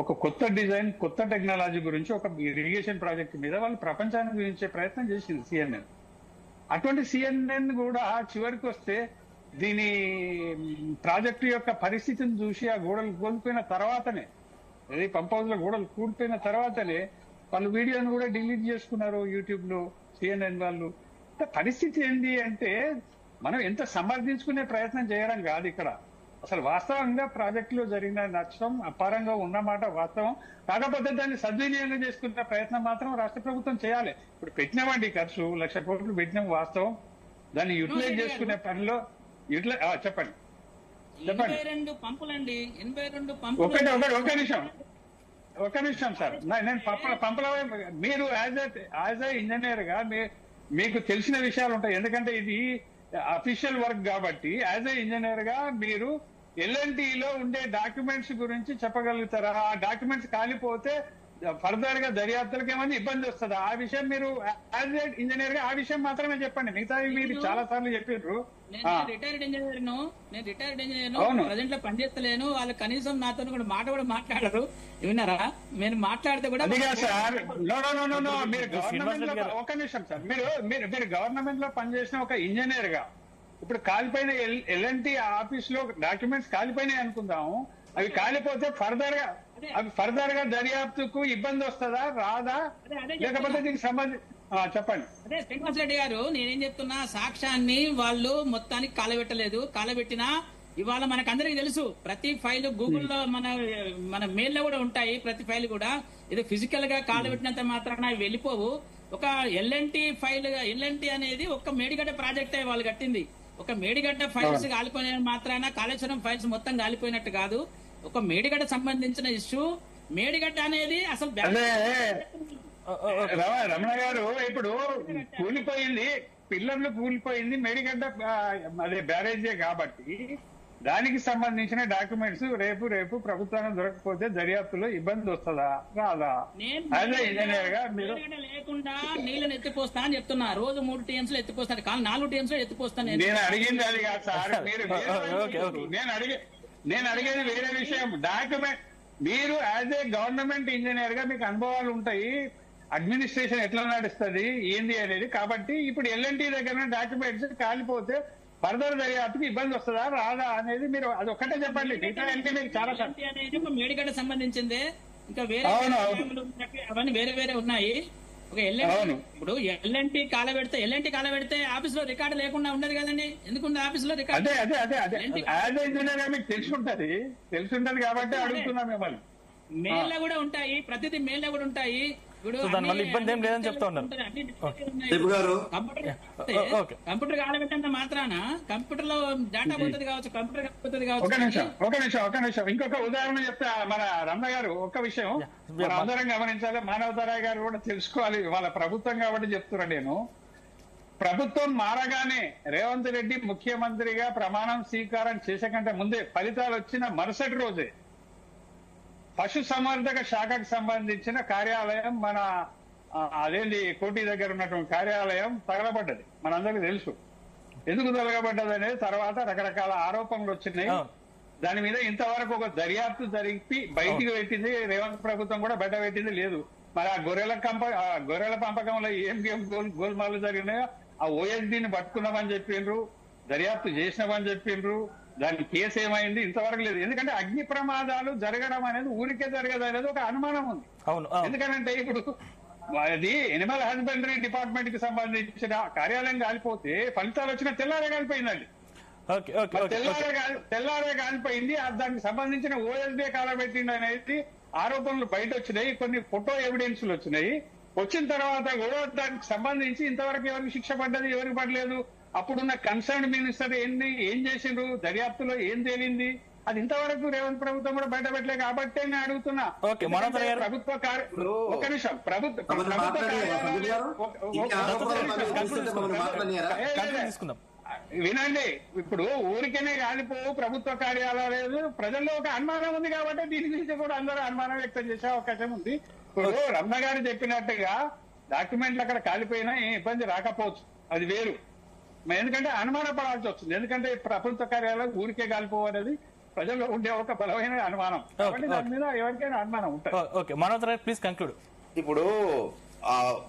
ఒక కొత్త డిజైన్, కొత్త టెక్నాలజీ గురించి, ఒక ఇరిగేషన్ ప్రాజెక్టు మీద వాళ్ళు ప్రపంచానికి చూపించే ప్రయత్నం చేసింది సిఎన్ఎన్. అటువంటి సిఎన్ఎన్ కూడా చివరికి వస్తే దీని ప్రాజెక్టు యొక్క పరిస్థితిని చూసి ఆ గోడలు కోల్పోయిన తర్వాతనే, అది పంప్ హౌస్ లో గోడలు కూలిపోయిన తర్వాతనే వాళ్ళు వీడియోను కూడా డిలీట్ చేసుకున్నారు యూట్యూబ్ లో సిఎన్ఎన్ వాళ్ళు. పరిస్థితి ఏంటి అంటే, మనం ఎంత సమర్థించుకునే ప్రయత్నం చేయడం కాదు ఇక్కడ. అసలు వాస్తవంగా ప్రాజెక్టులో జరిగిన నష్టం అపారంగా ఉన్నమాట వాస్తవం. కాకపోతే దాన్ని సద్వినియోగం చేసుకునే ప్రయత్నం మాత్రం రాష్ట్ర ప్రభుత్వం చేయాలి. ఇప్పుడు పెట్టినామండి ఖర్చు, 1,00,000 కోట్లు పెట్టినాం వాస్తవం. దాన్ని యూటిలైజ్ చేసుకునే పనిలో చెప్పండి 82 పంపులండి, 82 పంపులు. ఒక నిమిషం సార్, నేను పంపల మీరు యాజ్ ఏ ఇంజనీర్ గా మీకు తెలిసిన విషయాలు ఉంటాయి. ఎందుకంటే ఇది అఫీషియల్ వర్క్ కాబట్టి యాజ్ ఏ ఇంజనీర్ గా మీరు ఎల్ఎన్టీలో ఉండే డాక్యుమెంట్స్ గురించి చెప్పగలుగుతారా? ఆ డాక్యుమెంట్స్ కాలిపోతే ఫర్దర్ గా దర్యాప్తులకు ఏమైనా ఇబ్బంది వస్తుందా? ఆ విషయం మీరు యాజ్ ఏ ఇంజనీర్ గా ఆ విషయం మాత్రమే చెప్పండి. మిగతా మీరు చాలా సార్లు చెప్పారు. నేను రిటైర్డ్ ఇంజనీర్ ప్రజెంట్ లో పనిచేస్తలేను. వాళ్ళు కనీసం నాతో కూడా మాట కూడా మాట్లాడరు. విన్నారా? నేను మాట్లాడితే కూడా సార్ మీరు గవర్నమెంట్ లో, ఒక నిమిషం సార్, మీరు గవర్నమెంట్ లో పనిచేసిన ఒక ఇంజనీర్ గా ఇప్పుడు కాలిపోయిన ఎల్ఎన్టీ ఆఫీస్ లో డాక్యుమెంట్స్ కాలిపోయినాయి అనుకుందాము. అవి కాలిపోతే ఫర్దర్ గా దర్యాప్తుకు ఇబ్బంది వస్తుందా, రాదా? లేకపోతే దీనికి సంబంధించి చెప్పండి. అదే శ్రీనివాస్ రెడ్డి గారు, నేనేం చెప్తున్నా, సాక్ష్యాన్ని వాళ్ళు మొత్తానికి కాలబెట్టలేదు. కాలబెట్టినా ఇవాళ మనకందరికి తెలుసు, ప్రతి ఫైల్ గూగుల్లో మన మెయిల్ లో కూడా ఉంటాయి. ప్రతి ఫైల్ కూడా ఇది ఫిజికల్ గా కాలబెట్టినంత మాత్రాన అవి వెళ్ళిపోవు. ఒక ఎల్ఎన్టీ అనేది ఒక మేడిగడ్డ ప్రాజెక్ట్ వాళ్ళు కట్టింది. ఒక మేడిగడ్డ ఫైల్స్ కాలిపోయిన మాత్రాన కాళేశ్వరం ఫైల్స్ మొత్తం కాలిపోయినట్టు కాదు. ఒక మేడిగడ్డ సంబంధించిన ఇష్యూ, మేడిగడ్డ అనేది అసలు రమణ గారు ఇప్పుడు కూలిపోయింది, పిల్లర్లు కూలిపోయింది మేడిగడ్డ అదే బ్యారేజే కాబట్టి దానికి సంబంధించిన డాక్యుమెంట్స్ రేపు ప్రభుత్వానికి దొరకకపోతే దర్యాప్తులో ఇబ్బంది వస్తుందా, రాదా? అదే ఇంజనీర్ గా మీరు లేకుండా నీళ్ళని ఎత్తిపోస్తా అని చెప్తున్నా. రోజు 3 టీఎంస్ లో ఎత్తిపోస్తాను, కాదు 4 టీఎంస్ లో ఎత్తిపోస్తాను. నేను అడిగింది అది కాదు సార్. నేను అడిగేది వేరే విషయం. డాక్యుమెంట్ మీరు యాజ్ ఏ గవర్నమెంట్ ఇంజనీర్ గా మీకు అనుభవాలు ఉంటాయి, అడ్మినిస్ట్రేషన్ ఎట్లా నడుస్తుంది ఏంది అనేది. కాబట్టి ఇప్పుడు ఎల్ఎన్టీ దగ్గర డాక్యుమెంట్స్ కాలిపోతే ఫర్దర్ దర్యాప్తుకి ఇబ్బంది వస్తుందా, రాదా అనేది మీరు అది ఒక్కటే చెప్పండి. మీకు చాలా మేడిగడ్డ సంబంధించింది, ఇంకా వేరే అవన్నీ వేరే ఉన్నాయి. ఒక ఇప్పుడు ఎల్ఎన్టీ కాలబెడితే ఆఫీస్ లో రికార్డు లేకుండా ఉండదు కదండి. ఎందుకుంది ఆఫీస్ లో రికార్డు? మీకు తెలుసుంటది కాబట్టి అడుగుతున్నా మిమ్మల్ని. మెయిల్ లో కూడా ఉంటాయి, ప్రతిదీ మెయిల్ లో కూడా ఉంటాయి. దానివల్ల ఇబ్బంది ఏం లేదని చెప్తా ఉన్నారు. కంప్యూటర్ కాలబెట్టంత మాత్రాన కంప్యూటర్ లో డేటా పోతుంది కావచ్చు, కంప్యూటర్ పోతుంది కావచ్చు. ఒక నిమిషం ఇంకొక ఉదాహరణ చెప్తా మన రమణ గారు. ఒక విషయం మనం అందరం గమనించాలి, మానవతారాయ్ గారు కూడా తెలుసుకోవాలి. వాళ్ళ ప్రభుత్వం కాబట్టి చెప్తున్నా నేను. ప్రభుత్వం మారగానే రేవంత్ రెడ్డి ముఖ్యమంత్రిగా ప్రమాణం స్వీకారం చేసే కంటే ముందే ఫలితాలు వచ్చిన మరుసటి రోజే పశు సంవర్ధక శాఖకు సంబంధించిన కార్యాలయం, మన అదేంటి కోటి దగ్గర ఉన్నటువంటి కార్యాలయం తగలబడ్డది. మనందరికీ తెలుసు ఎందుకు తగలబడ్డది అనేది. తర్వాత రకరకాల ఆరోపణలు వచ్చినాయి. దాని మీద ఇంతవరకు ఒక దర్యాప్తు జరిపి బయటికి పెట్టింది రేవంత్ ప్రభుత్వం కూడా బయట పెట్టింది లేదు. మరి ఆ గొర్రెల పెంపకంలో ఏం గోల్మాలు జరిగినాయో ఆ ఓఎస్డీని పట్టుకున్నామని చెప్పిండ్రు. దర్యాప్తు చేసినామని చెప్పిండ్రు. దాని కేసు ఏమైంది ఇంతవరకు లేదు. ఎందుకంటే అగ్ని ప్రమాదాలు జరగడం అనేది ఊరికే జరగదు అనేది ఒక అనుమానం ఉంది. అవును. ఎందుకంటే ఇప్పుడు అది ఎనిమల్ హస్బెండరీ డిపార్ట్మెంట్ కి సంబంధించిన కార్యాలయం కాలిపోతే ఫలితాలు వచ్చిన తెల్లారే కాలిపోయిందండి. ఓకే ఓకే ఓకే తెల్లారే కాలిపోయింది. దానికి సంబంధించిన ఓఎస్డీ కాలబెట్టింది అనేది ఆరోపణలు బయట వచ్చినాయి. కొన్ని ఫోటో ఎవిడెన్స్లు వచ్చినాయి. వచ్చిన తర్వాత కూడా దానికి సంబంధించి ఇంతవరకు ఎవరికి శిక్ష పడ్డది, ఎవరికి పడలేదు, అప్పుడున్న కన్సర్న్ మినిస్టర్ ఏం చేసిండ్రు, దర్యాప్తులో ఏం తేలింది, అది ఇంతవరకు రేవంత్ ప్రభుత్వం కూడా బయట పెట్టలే. కాబట్టి నేను అడుగుతున్నా, ప్రభుత్వ ఒక్క నిమిషం వినండి. ఇప్పుడు ఊరికేనే కాలిపోవు ప్రభుత్వ కార్యాలయాలు, ప్రజల్లో ఒక అనుమానం ఉంది కాబట్టి దీని గురించి కూడా అందరూ అనుమానం వ్యక్తం చేసే అవకాశం ఉంది. ఇప్పుడు రమణ గారు చెప్పినట్టుగా డాక్యుమెంట్లు అక్కడ కాలిపోయినా ఏం ఇబ్బంది రాకపోవచ్చు, అది వేరు. ఎందుకంటే అనుమాన పడాల్సి వస్తుంది. ఎందుకంటే ప్రభుత్వ కార్యాలయం ఊరికే కాలిపోవనేది ప్రజల్లో ఉండే ఒక బలమైన అనుమానం. కాబట్టి దాని మీద ఎవరికైనా అనుమానం ఉంటుంది. Please conclude. ఇప్పుడు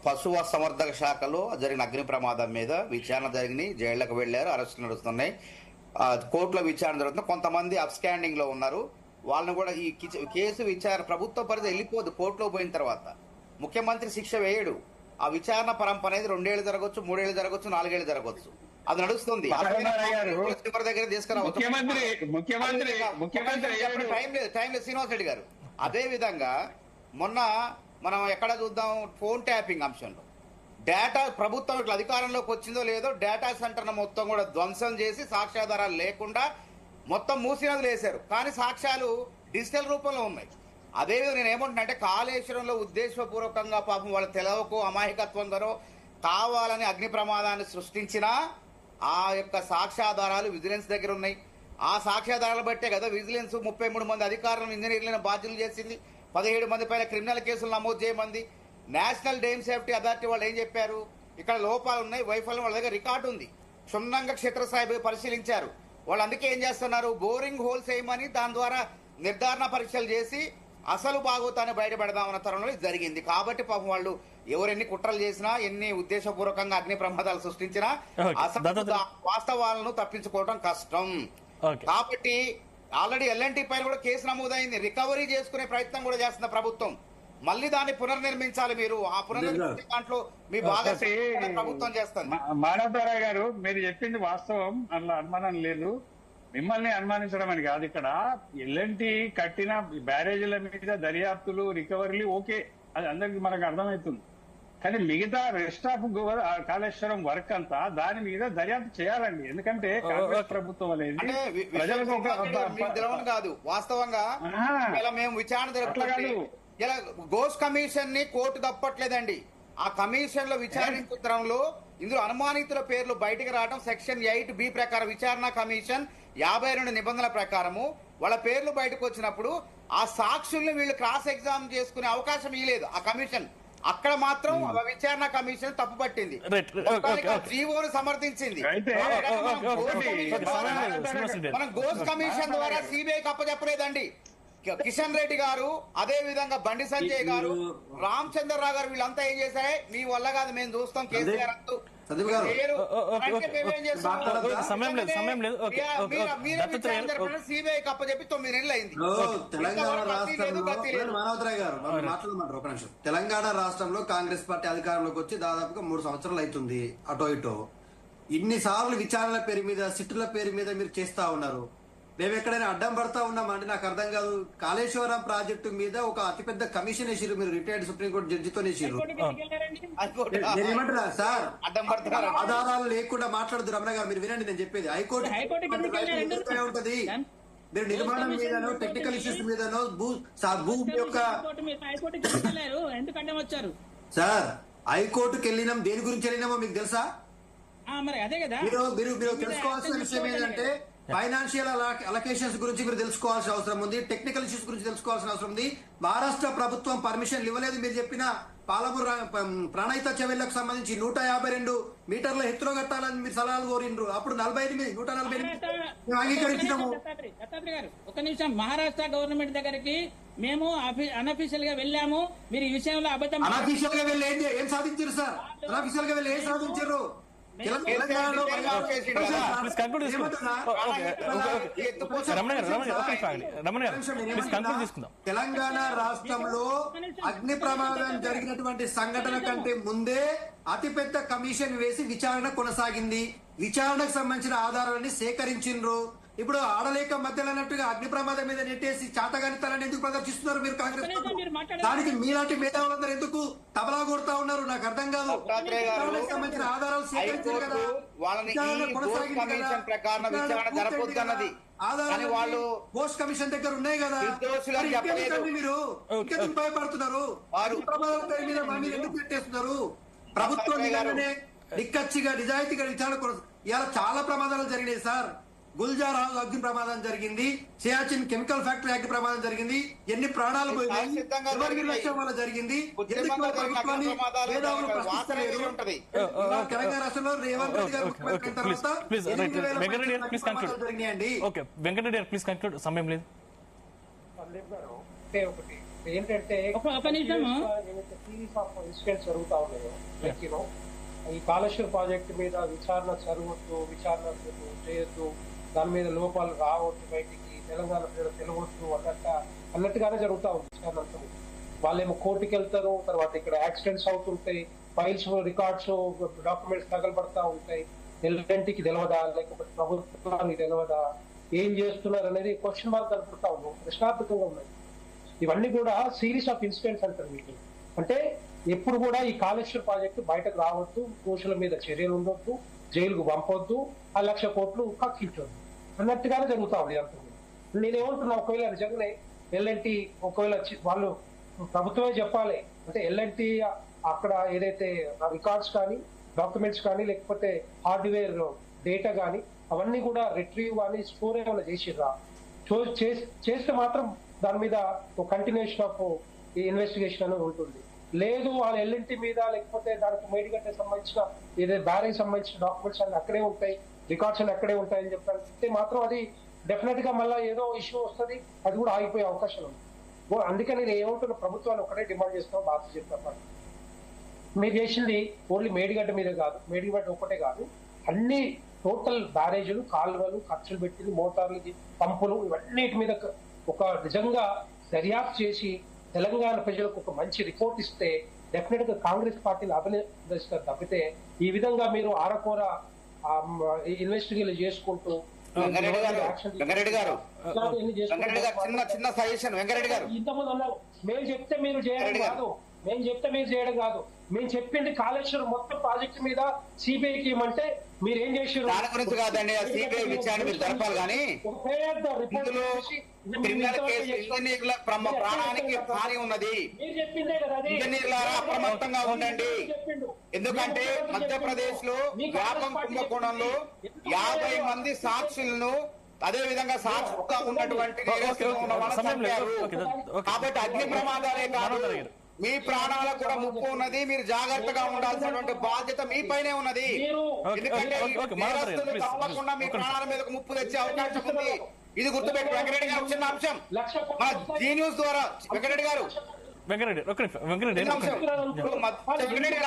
పశుసంవర్ధక శాఖలో జరిగిన అగ్ని ప్రమాదం మీద విచారణ జరిగింది. జైళ్లకు వెళ్లారు, అరెస్టులు నడుస్తున్నాయి, కోర్టులో విచారణ జరుగుతుంది. కొంతమంది అబ్స్కాండింగ్ లో ఉన్నారు. వాళ్ళని కూడా ఈ కేసు విచారణ ప్రభుత్వ పరిధి వెళ్ళిపోదు. కోర్టులో పోయిన తర్వాత ముఖ్యమంత్రి శిక్ష వేయడు. ఆ విచారణ పరంపర అనేది 2 ఏళ్ళు జరగవచ్చు, 3 ఏళ్ళు జరగవచ్చు, 4 ఏళ్ళు జరగవచ్చు. అది నడుస్తుంది. దగ్గర తీసుకురావచ్చు. టైం లేదు శ్రీనివాస్ రెడ్డి గారు. అదే విధంగా మొన్న మనం ఎక్కడ చూద్దాం, ఫోన్ ట్యాపింగ్ అంశంలో డేటా ప్రభుత్వం ఇట్లా అధికారంలోకి వచ్చిందో లేదో డేటా సెంటర్ మొత్తం కూడా ధ్వంసం చేసి సాక్ష్యాధారాలు లేకుండా మొత్తం మూసినది వేశారు. కానీ సాక్ష్యాలు డిజిటల్ రూపంలో ఉన్నాయి. అదేవిధంగా నేను ఏమంటున్నా, కాళేశ్వరంలో ఉద్దేశపూర్వకంగా పాపం వాళ్ళ తెలవకు అమాయకత్వంగానో కావాలని అగ్ని ప్రమాదాన్ని సృష్టించినా ఆ యొక్క సాక్ష్యాధారాలు విజిలెన్స్ దగ్గర ఉన్నాయి. ఆ సాక్ష్యాధారాలు బట్టే కదా విజిలెన్స్ 33 మంది అధికారులను ఇంజనీర్లను బాధ్యులు చేసింది. 17 మంది పైన క్రిమినల్ కేసులు నమోదు చేయమంది. నేషనల్ డ్యామ్ సేఫ్టీ అథారిటీ వాళ్ళు ఏం చెప్పారు, ఇక్కడ లోపాలు ఉన్నాయి, వైఫల్యం, వాళ్ళ దగ్గర రికార్డు ఉంది. క్షుణ్ణంగా క్షేత్రస్థాయి పరిశీలించారు. వాళ్ళు అందుకే ఏం చేస్తున్నారు, బోరింగ్ హోల్స్ వేయమని దాని ద్వారా నిర్ధారణ పరీక్షలు చేసి అసలు భాగోతాన్ని బయటపెడదామన్న తరుణంలో ఇది జరిగింది. కాబట్టి పాపం వాళ్ళు ఎవరెన్ని కుట్రలు చేసినా, ఎన్ని ఉద్దేశపూర్వకంగా అగ్ని ప్రమాదాలు సృష్టించినా అసలు వాస్తవాలను తప్పించుకోవడం కష్టం. కాబట్టి ఆల్రెడీ ఎల్ఎన్టీ పైన కూడా కేసు నమోదైంది. రికవరీ చేసుకునే ప్రయత్నం కూడా చేస్తున్న ప్రభుత్వం. మళ్ళీ దాన్ని పునర్నిర్మించాలి. మీరు ఆ పునర్నిర్మించే దాంట్లో మీ బాగా ప్రభుత్వం చేస్తుంది. మానవతారాయ్ గారు, మీరు చెప్పింది వాస్తవం, అందులో అనుమానం లేదు. మిమ్మల్ని అనుమానించడం అని కాదు. ఇక్కడ ఎల్ఎన్టీ కట్టిన బ్యారేజీల మీద దర్యాప్తులు, రికవరీలు ఓకే, అది అందరికి మనకు అర్థమవుతుంది. కానీ మిగతా రెస్ట్ ఆఫ్ కాళేశ్వరం వర్క్ అంతా దాని మీద దర్యాప్తు చేయాలండి. ఎందుకంటే కాంగ్రెస్ ప్రభుత్వం అనేది ప్రజలకు కాదు, వాస్తవంగా మేము విచారణ జరపట్లేదు. ఇలా ఘోష్ కమిషన్ ని కోర్టు తప్పట్లేదండి. ఆ కమిషన్ లో విచారించడంలో ఇందులో అనుమానితుల పేర్లు బయటకు రావడం సెక్షన్ 8B ప్రకారం విచారణ కమిషన్ 52 నిబంధనల ప్రకారము వాళ్ళ పేర్లు బయటకు వచ్చినప్పుడు ఆ సాక్షుల్ని వీళ్ళు క్రాస్ ఎగ్జామ్ చేసుకునే అవకాశం ఇవ్వలేదు ఆ కమిషన్. అక్కడ మాత్రం విచారణ కమిషన్ తప్పు పట్టింది, జీవోను సమర్థించింది. మనం ఘోష్ కమిషన్ ద్వారా సిబిఐకి అప్పచెప్పలేదండి. కిషన్ రెడ్డి గారు, అదే విధంగా బండి సంజయ్ గారు, రామచంద్రరావు గారు, వీళ్ళంతా ఏం చేశారు, మీ వల్ల కాదు మేము చూస్తాం కేసీఆర్ సిబిఐకి అప్పచెప్పి 9 నెలలు అయింది. మానవతరాయ్ గారు మాట్లాడమంటారు ఒక నిమిషం. తెలంగాణ రాష్ట్రంలో కాంగ్రెస్ పార్టీ అధికారంలోకి వచ్చి దాదాపుగా 3 సంవత్సరాలు అవుతుంది. అటో ఇటో ఇన్నిసార్లు విచారణల పేరు మీద, సిట్టుల పేరు మీద మీరు చేస్తా ఉన్నారు. మేము ఎక్కడైనా అడ్డం పడతా ఉన్నామంటే నాకు అర్థం కాదు. కాళేశ్వరం ప్రాజెక్టు మీద ఒక అతిపెద్ద కమిషన్ వేసిరు, మీరు రిటైర్డ్ సుప్రీంకోర్టు జడ్జితో వేసిరు. ఏమంటారా సార్, ఆధారాలు లేకుండా మాట్లాడదు రమణ గారు. మీరు వినండి నేను చెప్పేది. హైకోర్టు ఉంటది. మీరు నిర్మాణం మీదనో, టెక్నికల్ ఇష్యూస్ మీదనో, భూమి యొక్క సార్ హైకోర్టుకి వెళ్ళినాం. దేని గురించి వెళ్ళినామో మీకు తెలుసా? మీరు తెలుసుకోవాల్సిన విషయం ఏంటంటే ఫైనాన్షియల్ అలొకేషన్స్ గురించి మీరు తెలుసుకోవాల్సిన అవసరం ఉంది. టెక్నికల్ ఇష్యూస్ గురించి తెలుసుకోవాల్సిన అవసరం ఉంది. మహారాష్ట్ర ప్రభుత్వం పర్మిషన్ ఇవ్వలేదు. మీరు చెప్పిన పాలమూరు ప్రాణహిత చెవెళ్లకు సంబంధించి 152 మీటర్ల ఎత్తులో కట్టాలని మీరు సలహాలు కోరిండ్రు. అప్పుడు 148 మేము అంగీకరించినాము. ఒక నిమిషం, మహారాష్ట్ర గవర్నమెంట్ దగ్గరికి మేము అనఫీషియల్ గా వెళ్ళాము. మీరు ఈ విషయంలో అబద్ధం. అనఫీషియల్ గా వెళ్ళి ఏం సాధించారు సార్? అనఫీషియల్ గా వెళ్ళి ఏం సాధించారు? తెలంగాణలో ప్లీజ్ కంక్లూడ్ తీసుకుందాం. తెలంగాణ రాష్ట్రంలో అగ్ని ప్రమాదం జరిగినటువంటి సంఘటన కంటే ముందే అతిపెద్ద కమిషన్ వేసి విచారణ కొనసాగింది. విచారణకు సంబంధించిన ఆధారాలన్నీ సేకరించిండ్రు. ఇప్పుడు ఆడలేక మధ్యలో అన్నట్టుగా అగ్ని ప్రమాదం మీద నెట్టేసి చాతగానితనాన్ని ఎందుకు ప్రదర్శిస్తున్నారు మీరు కాంగ్రెస్? దానికి మీలాంటి మేధావులందరూ ఎందుకు తబలా కొడతా ఉన్నారు? నాకు అర్థం కాదు. విచారణకు సంబంధించిన ఆధారాలు సేకరించారు కదా, ఆధారాలు పోస్ట్ కమిషన్ దగ్గర ఉన్నాయి కదా, మీరు ఎందుకు భయపడుతున్నారు? ప్రమాదాల పేరు మీద మా మీద ఎందుకు పెట్టేస్తున్నారు? ప్రభుత్వం నిజంగానే నిక్కచ్చిగా నిజాయితీగా విచారణ ఇవాళ చాలా ప్రమాదాలు జరిగినాయి సార్. గుల్జార్ హౌస్ అగ్ని ప్రమాదం జరిగింది, సియాచిన్ కెమికల్ ఫ్యాక్టరీ అగ్ని ప్రమాదం జరిగింది, ఎన్ని ప్రాణాలు పోయినాయి, ఎవరికి లక్ష్యం వల్ల జరిగింది, ప్రభుత్వాన్ని మేధావులు ప్రశ్నిస్తలేరు. తెలంగాణ రాష్ట్రంలో రేవంత్ రెడ్డి గారు ముఖ్యమంత్రి అయిన తర్వాత జరిగినాయండి. వెంకటరెడ్డి గారు ప్లీజ్ కంక్లూడ్, సమయం లేదు. ఒకటి ఏంటంటే సిరీస్ ఆఫ్ ఇన్సిడెంట్స్ జరుగుతా ఉన్నాయో, ఈ కాళేశ్వరం ప్రాజెక్టు మీద విచారణ జరగవద్దు, విచారణ చేయొద్దు, దాని మీద లోపాలు రావద్దు, బయటికి తెలంగాణ ప్రజలు తెలియవద్దు అన్నట్టుగానే జరుగుతా ఉంది విచారణ అంతా. వాళ్ళేమో కోర్టుకి వెళ్తారు, తర్వాత ఇక్కడ యాక్సిడెంట్స్ అవుతుంటాయి, ఫైల్స్ రికార్డ్స్ డాక్యుమెంట్స్ తగలబడతా ఉంటాయి. ఎల్ఎన్టీకి తెలియదా, లేకపోతే ప్రభుత్వానికి తెలియదా, ఏం చేస్తున్నారు అనేది క్వశ్చన్ మార్క్ కనపడతా ఉన్నాం, ప్రశ్నార్థకంగా ఉన్నాయి. ఇవన్నీ కూడా సిరీస్ ఆఫ్ ఇన్సిడెంట్స్ అంటారు వీటిని. అంటే ఎప్పుడు కూడా ఈ కాళేశ్వర ప్రాజెక్టు బయటకు రావద్దు, దోషుల మీద చర్యలు ఉండొద్దు, జైలుకు పంపొద్దు, 1 లక్ష కోట్లు కక్కించొద్దు అన్నట్టుగానే జరుగుతా ఉంది అంత. నేనేమంటున్నా, ఒకవేళ నిజంగానే ఎల్ఎన్టీ ఒకవేళ వాళ్ళు ప్రభుత్వమే చెప్పాలి అంటే ఎల్ఎన్టీ అక్కడ ఏదైతే రికార్డ్స్ కానీ డాక్యుమెంట్స్ కానీ లేకపోతే హార్డ్వేర్ డేటా కానీ అవన్నీ కూడా రిట్రీవ్ కానీ స్టోర్ ఏమైనా చేసిర్రా, చేస్తే మాత్రం దాని మీద ఒక కంటిన్యూషన్ ఆఫ్ ఇన్వెస్టిగేషన్ అనేది ఉంటుంది. లేదు వాళ్ళ ఎల్ఎన్టీ మీద లేకపోతే దానికి మేడిగడ్డ సంబంధించిన ఏదైతే బ్యారేజ్ సంబంధించిన డాక్యుమెంట్స్ అన్ని అక్కడే ఉంటాయి, రికార్డ్స్ అన్ని అక్కడే ఉంటాయని చెప్పాలంటే మాత్రం అది డెఫినెట్ గా మళ్ళీ ఏదో ఇష్యూ వస్తుంది, అది కూడా ఆగిపోయే అవకాశం ఉంది. అందుకని నేను ఏమంటున్నా, ప్రభుత్వాన్ని ఒకటే డిమాండ్ చేస్తాం, భారతీయ జనతా పార్టీ మీరు చేసింది ఓన్లీ మేడిగడ్డ మీద కాదు, మేడిగడ్డ ఒకటే కాదు, అన్ని టోటల్ బ్యారేజీలు, కాలువలు, ఖర్చులు పెట్టింది, మోటార్లు, పంపులు, ఇవన్నిటి మీద ఒక నిజంగా దర్యాప్తు చేసి తెలంగాణ ప్రజలకు ఒక మంచి రిపోర్ట్ ఇస్తే డెఫినెట్ గా కాంగ్రెస్ పార్టీని అభినందిస్తారు తప్పితే ఈ విధంగా మీరు ఆరకూర ఇన్వెస్టిగేషన్ చేసుకుంటూ వెంకరెడ్డి గారు చిన్న సజెషన్. వెంకరెడ్డి గారు ఇంతమంది అన్నారు, మేము చెప్తే మీరు చేయడం కాదు, మేము చెప్తే మీరు చేయడం కాదు, మేము చెప్పింది కాళేశ్వరం మొత్తం ప్రాజెక్టు మీద సిబిఐకి ఇవ్వమంటే మీరు ఏం చేశారు? దాని గురించి కాదండి, సిబిఐ విచారణ మీరు జరపాలి. కానీ ఇందులో క్రిమినల్ కేసు ఇంజనీర్ల ప్రాణానికి హాని ఉన్నది. ఇంజనీర్లారా అప్రమత్తంగా ఉండండి. ఎందుకంటే మధ్యప్రదేశ్ లో వ్యాపం కుంభకోణంలో 50 మంది సాక్షులను అదే విధంగా సాక్షిగా ఉన్నటువంటి కాబట్టి అగ్ని ప్రమాదాలే కాదు, మీ ప్రాణాలకు కూడా ముప్పు ఉన్నది. మీరు జాగ్రత్తగా ఉండాల్సినటువంటి బాధ్యత మీ పైనే ఉన్నది. ఎందుకంటే తప్పకుండా మీ ప్రాణాల మీదకు ముప్పు తెచ్చే అవకాశం ఉంది. ఇది గుర్తుపెట్టి వెంకరెడ్డి గారు చిన్న అంశం మన జీ న్యూస్ ద్వారా. వెంకరెడ్డి గారు వెంకరెడ్డి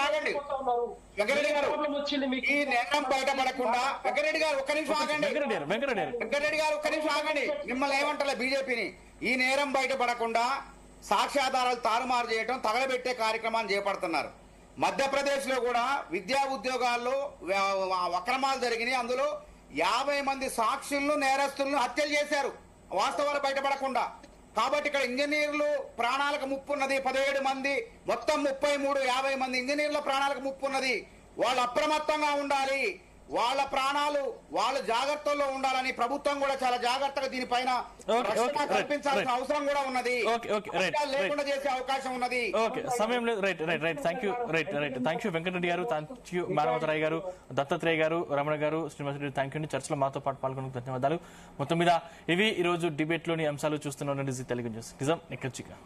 ఆగండి. వెంకరెడ్డి గారు ఈ నేరం బయటపడకుండా వెంకరెడ్డి గారు ఒక్క నిమిషం ఆగండి. వెంకరెడ్డి గారు ఒక్క నిమిషం ఆగండి. మిమ్మల్ని ఏమంటారా బీజేపీని? ఈ నేరం బయటపడకుండా సాక్ష్యాధారాలు తారుమారు చేయడం, తగలబెట్టే కార్యక్రమాన్ని చేపడుతున్నారు. మధ్యప్రదేశ్ లో కూడా విద్యా ఉద్యోగాల్లో అక్రమాలు జరిగినాయి. అందులో 50 మంది సాక్షులను, నేరస్తులను హత్యలు చేశారు వాస్తవాలు బయటపడకుండా. కాబట్టి ఇక్కడ ఇంజనీర్లు ప్రాణాలకు ముప్పు ఉన్నది. 17 మంది మొత్తం 33, 50 మంది ఇంజనీర్ల ప్రాణాలకు ముప్పు ఉన్నది. వాళ్ళు అప్రమత్తంగా ఉండాలి. వాళ్ళ ప్రాణాలు వాళ్ళు జాగ్రత్తలో ఉండాలని ప్రభుత్వం కూడా చాలా జాగ్రత్తగా దీనిపైన కల్పించాల్సిన అవసరం కూడా ఉన్నది. లేకుండా చేసే అవకాశం ఉన్నది. సమయం లేదు. రైట్ థ్యాంక్ యూ వెంకటరెడ్డి గారు, థ్యాంక్ యూ మానవతరాయ్ గారు, దత్తాత్రేయ గారు, రమణ గారు, శ్రీనివాస రెడ్డి, థ్యాంక్ యూ. చర్చలో మాతో పాటు పాల్గొనేందుకు ధన్యవాదాలు. మొత్తం మీద ఇవి ఈ రోజు డిబేట్ లోని అంశాలు. చూస్తున్న తెలుగు న్యూస్ నిజం నిక్కచ్చిగా.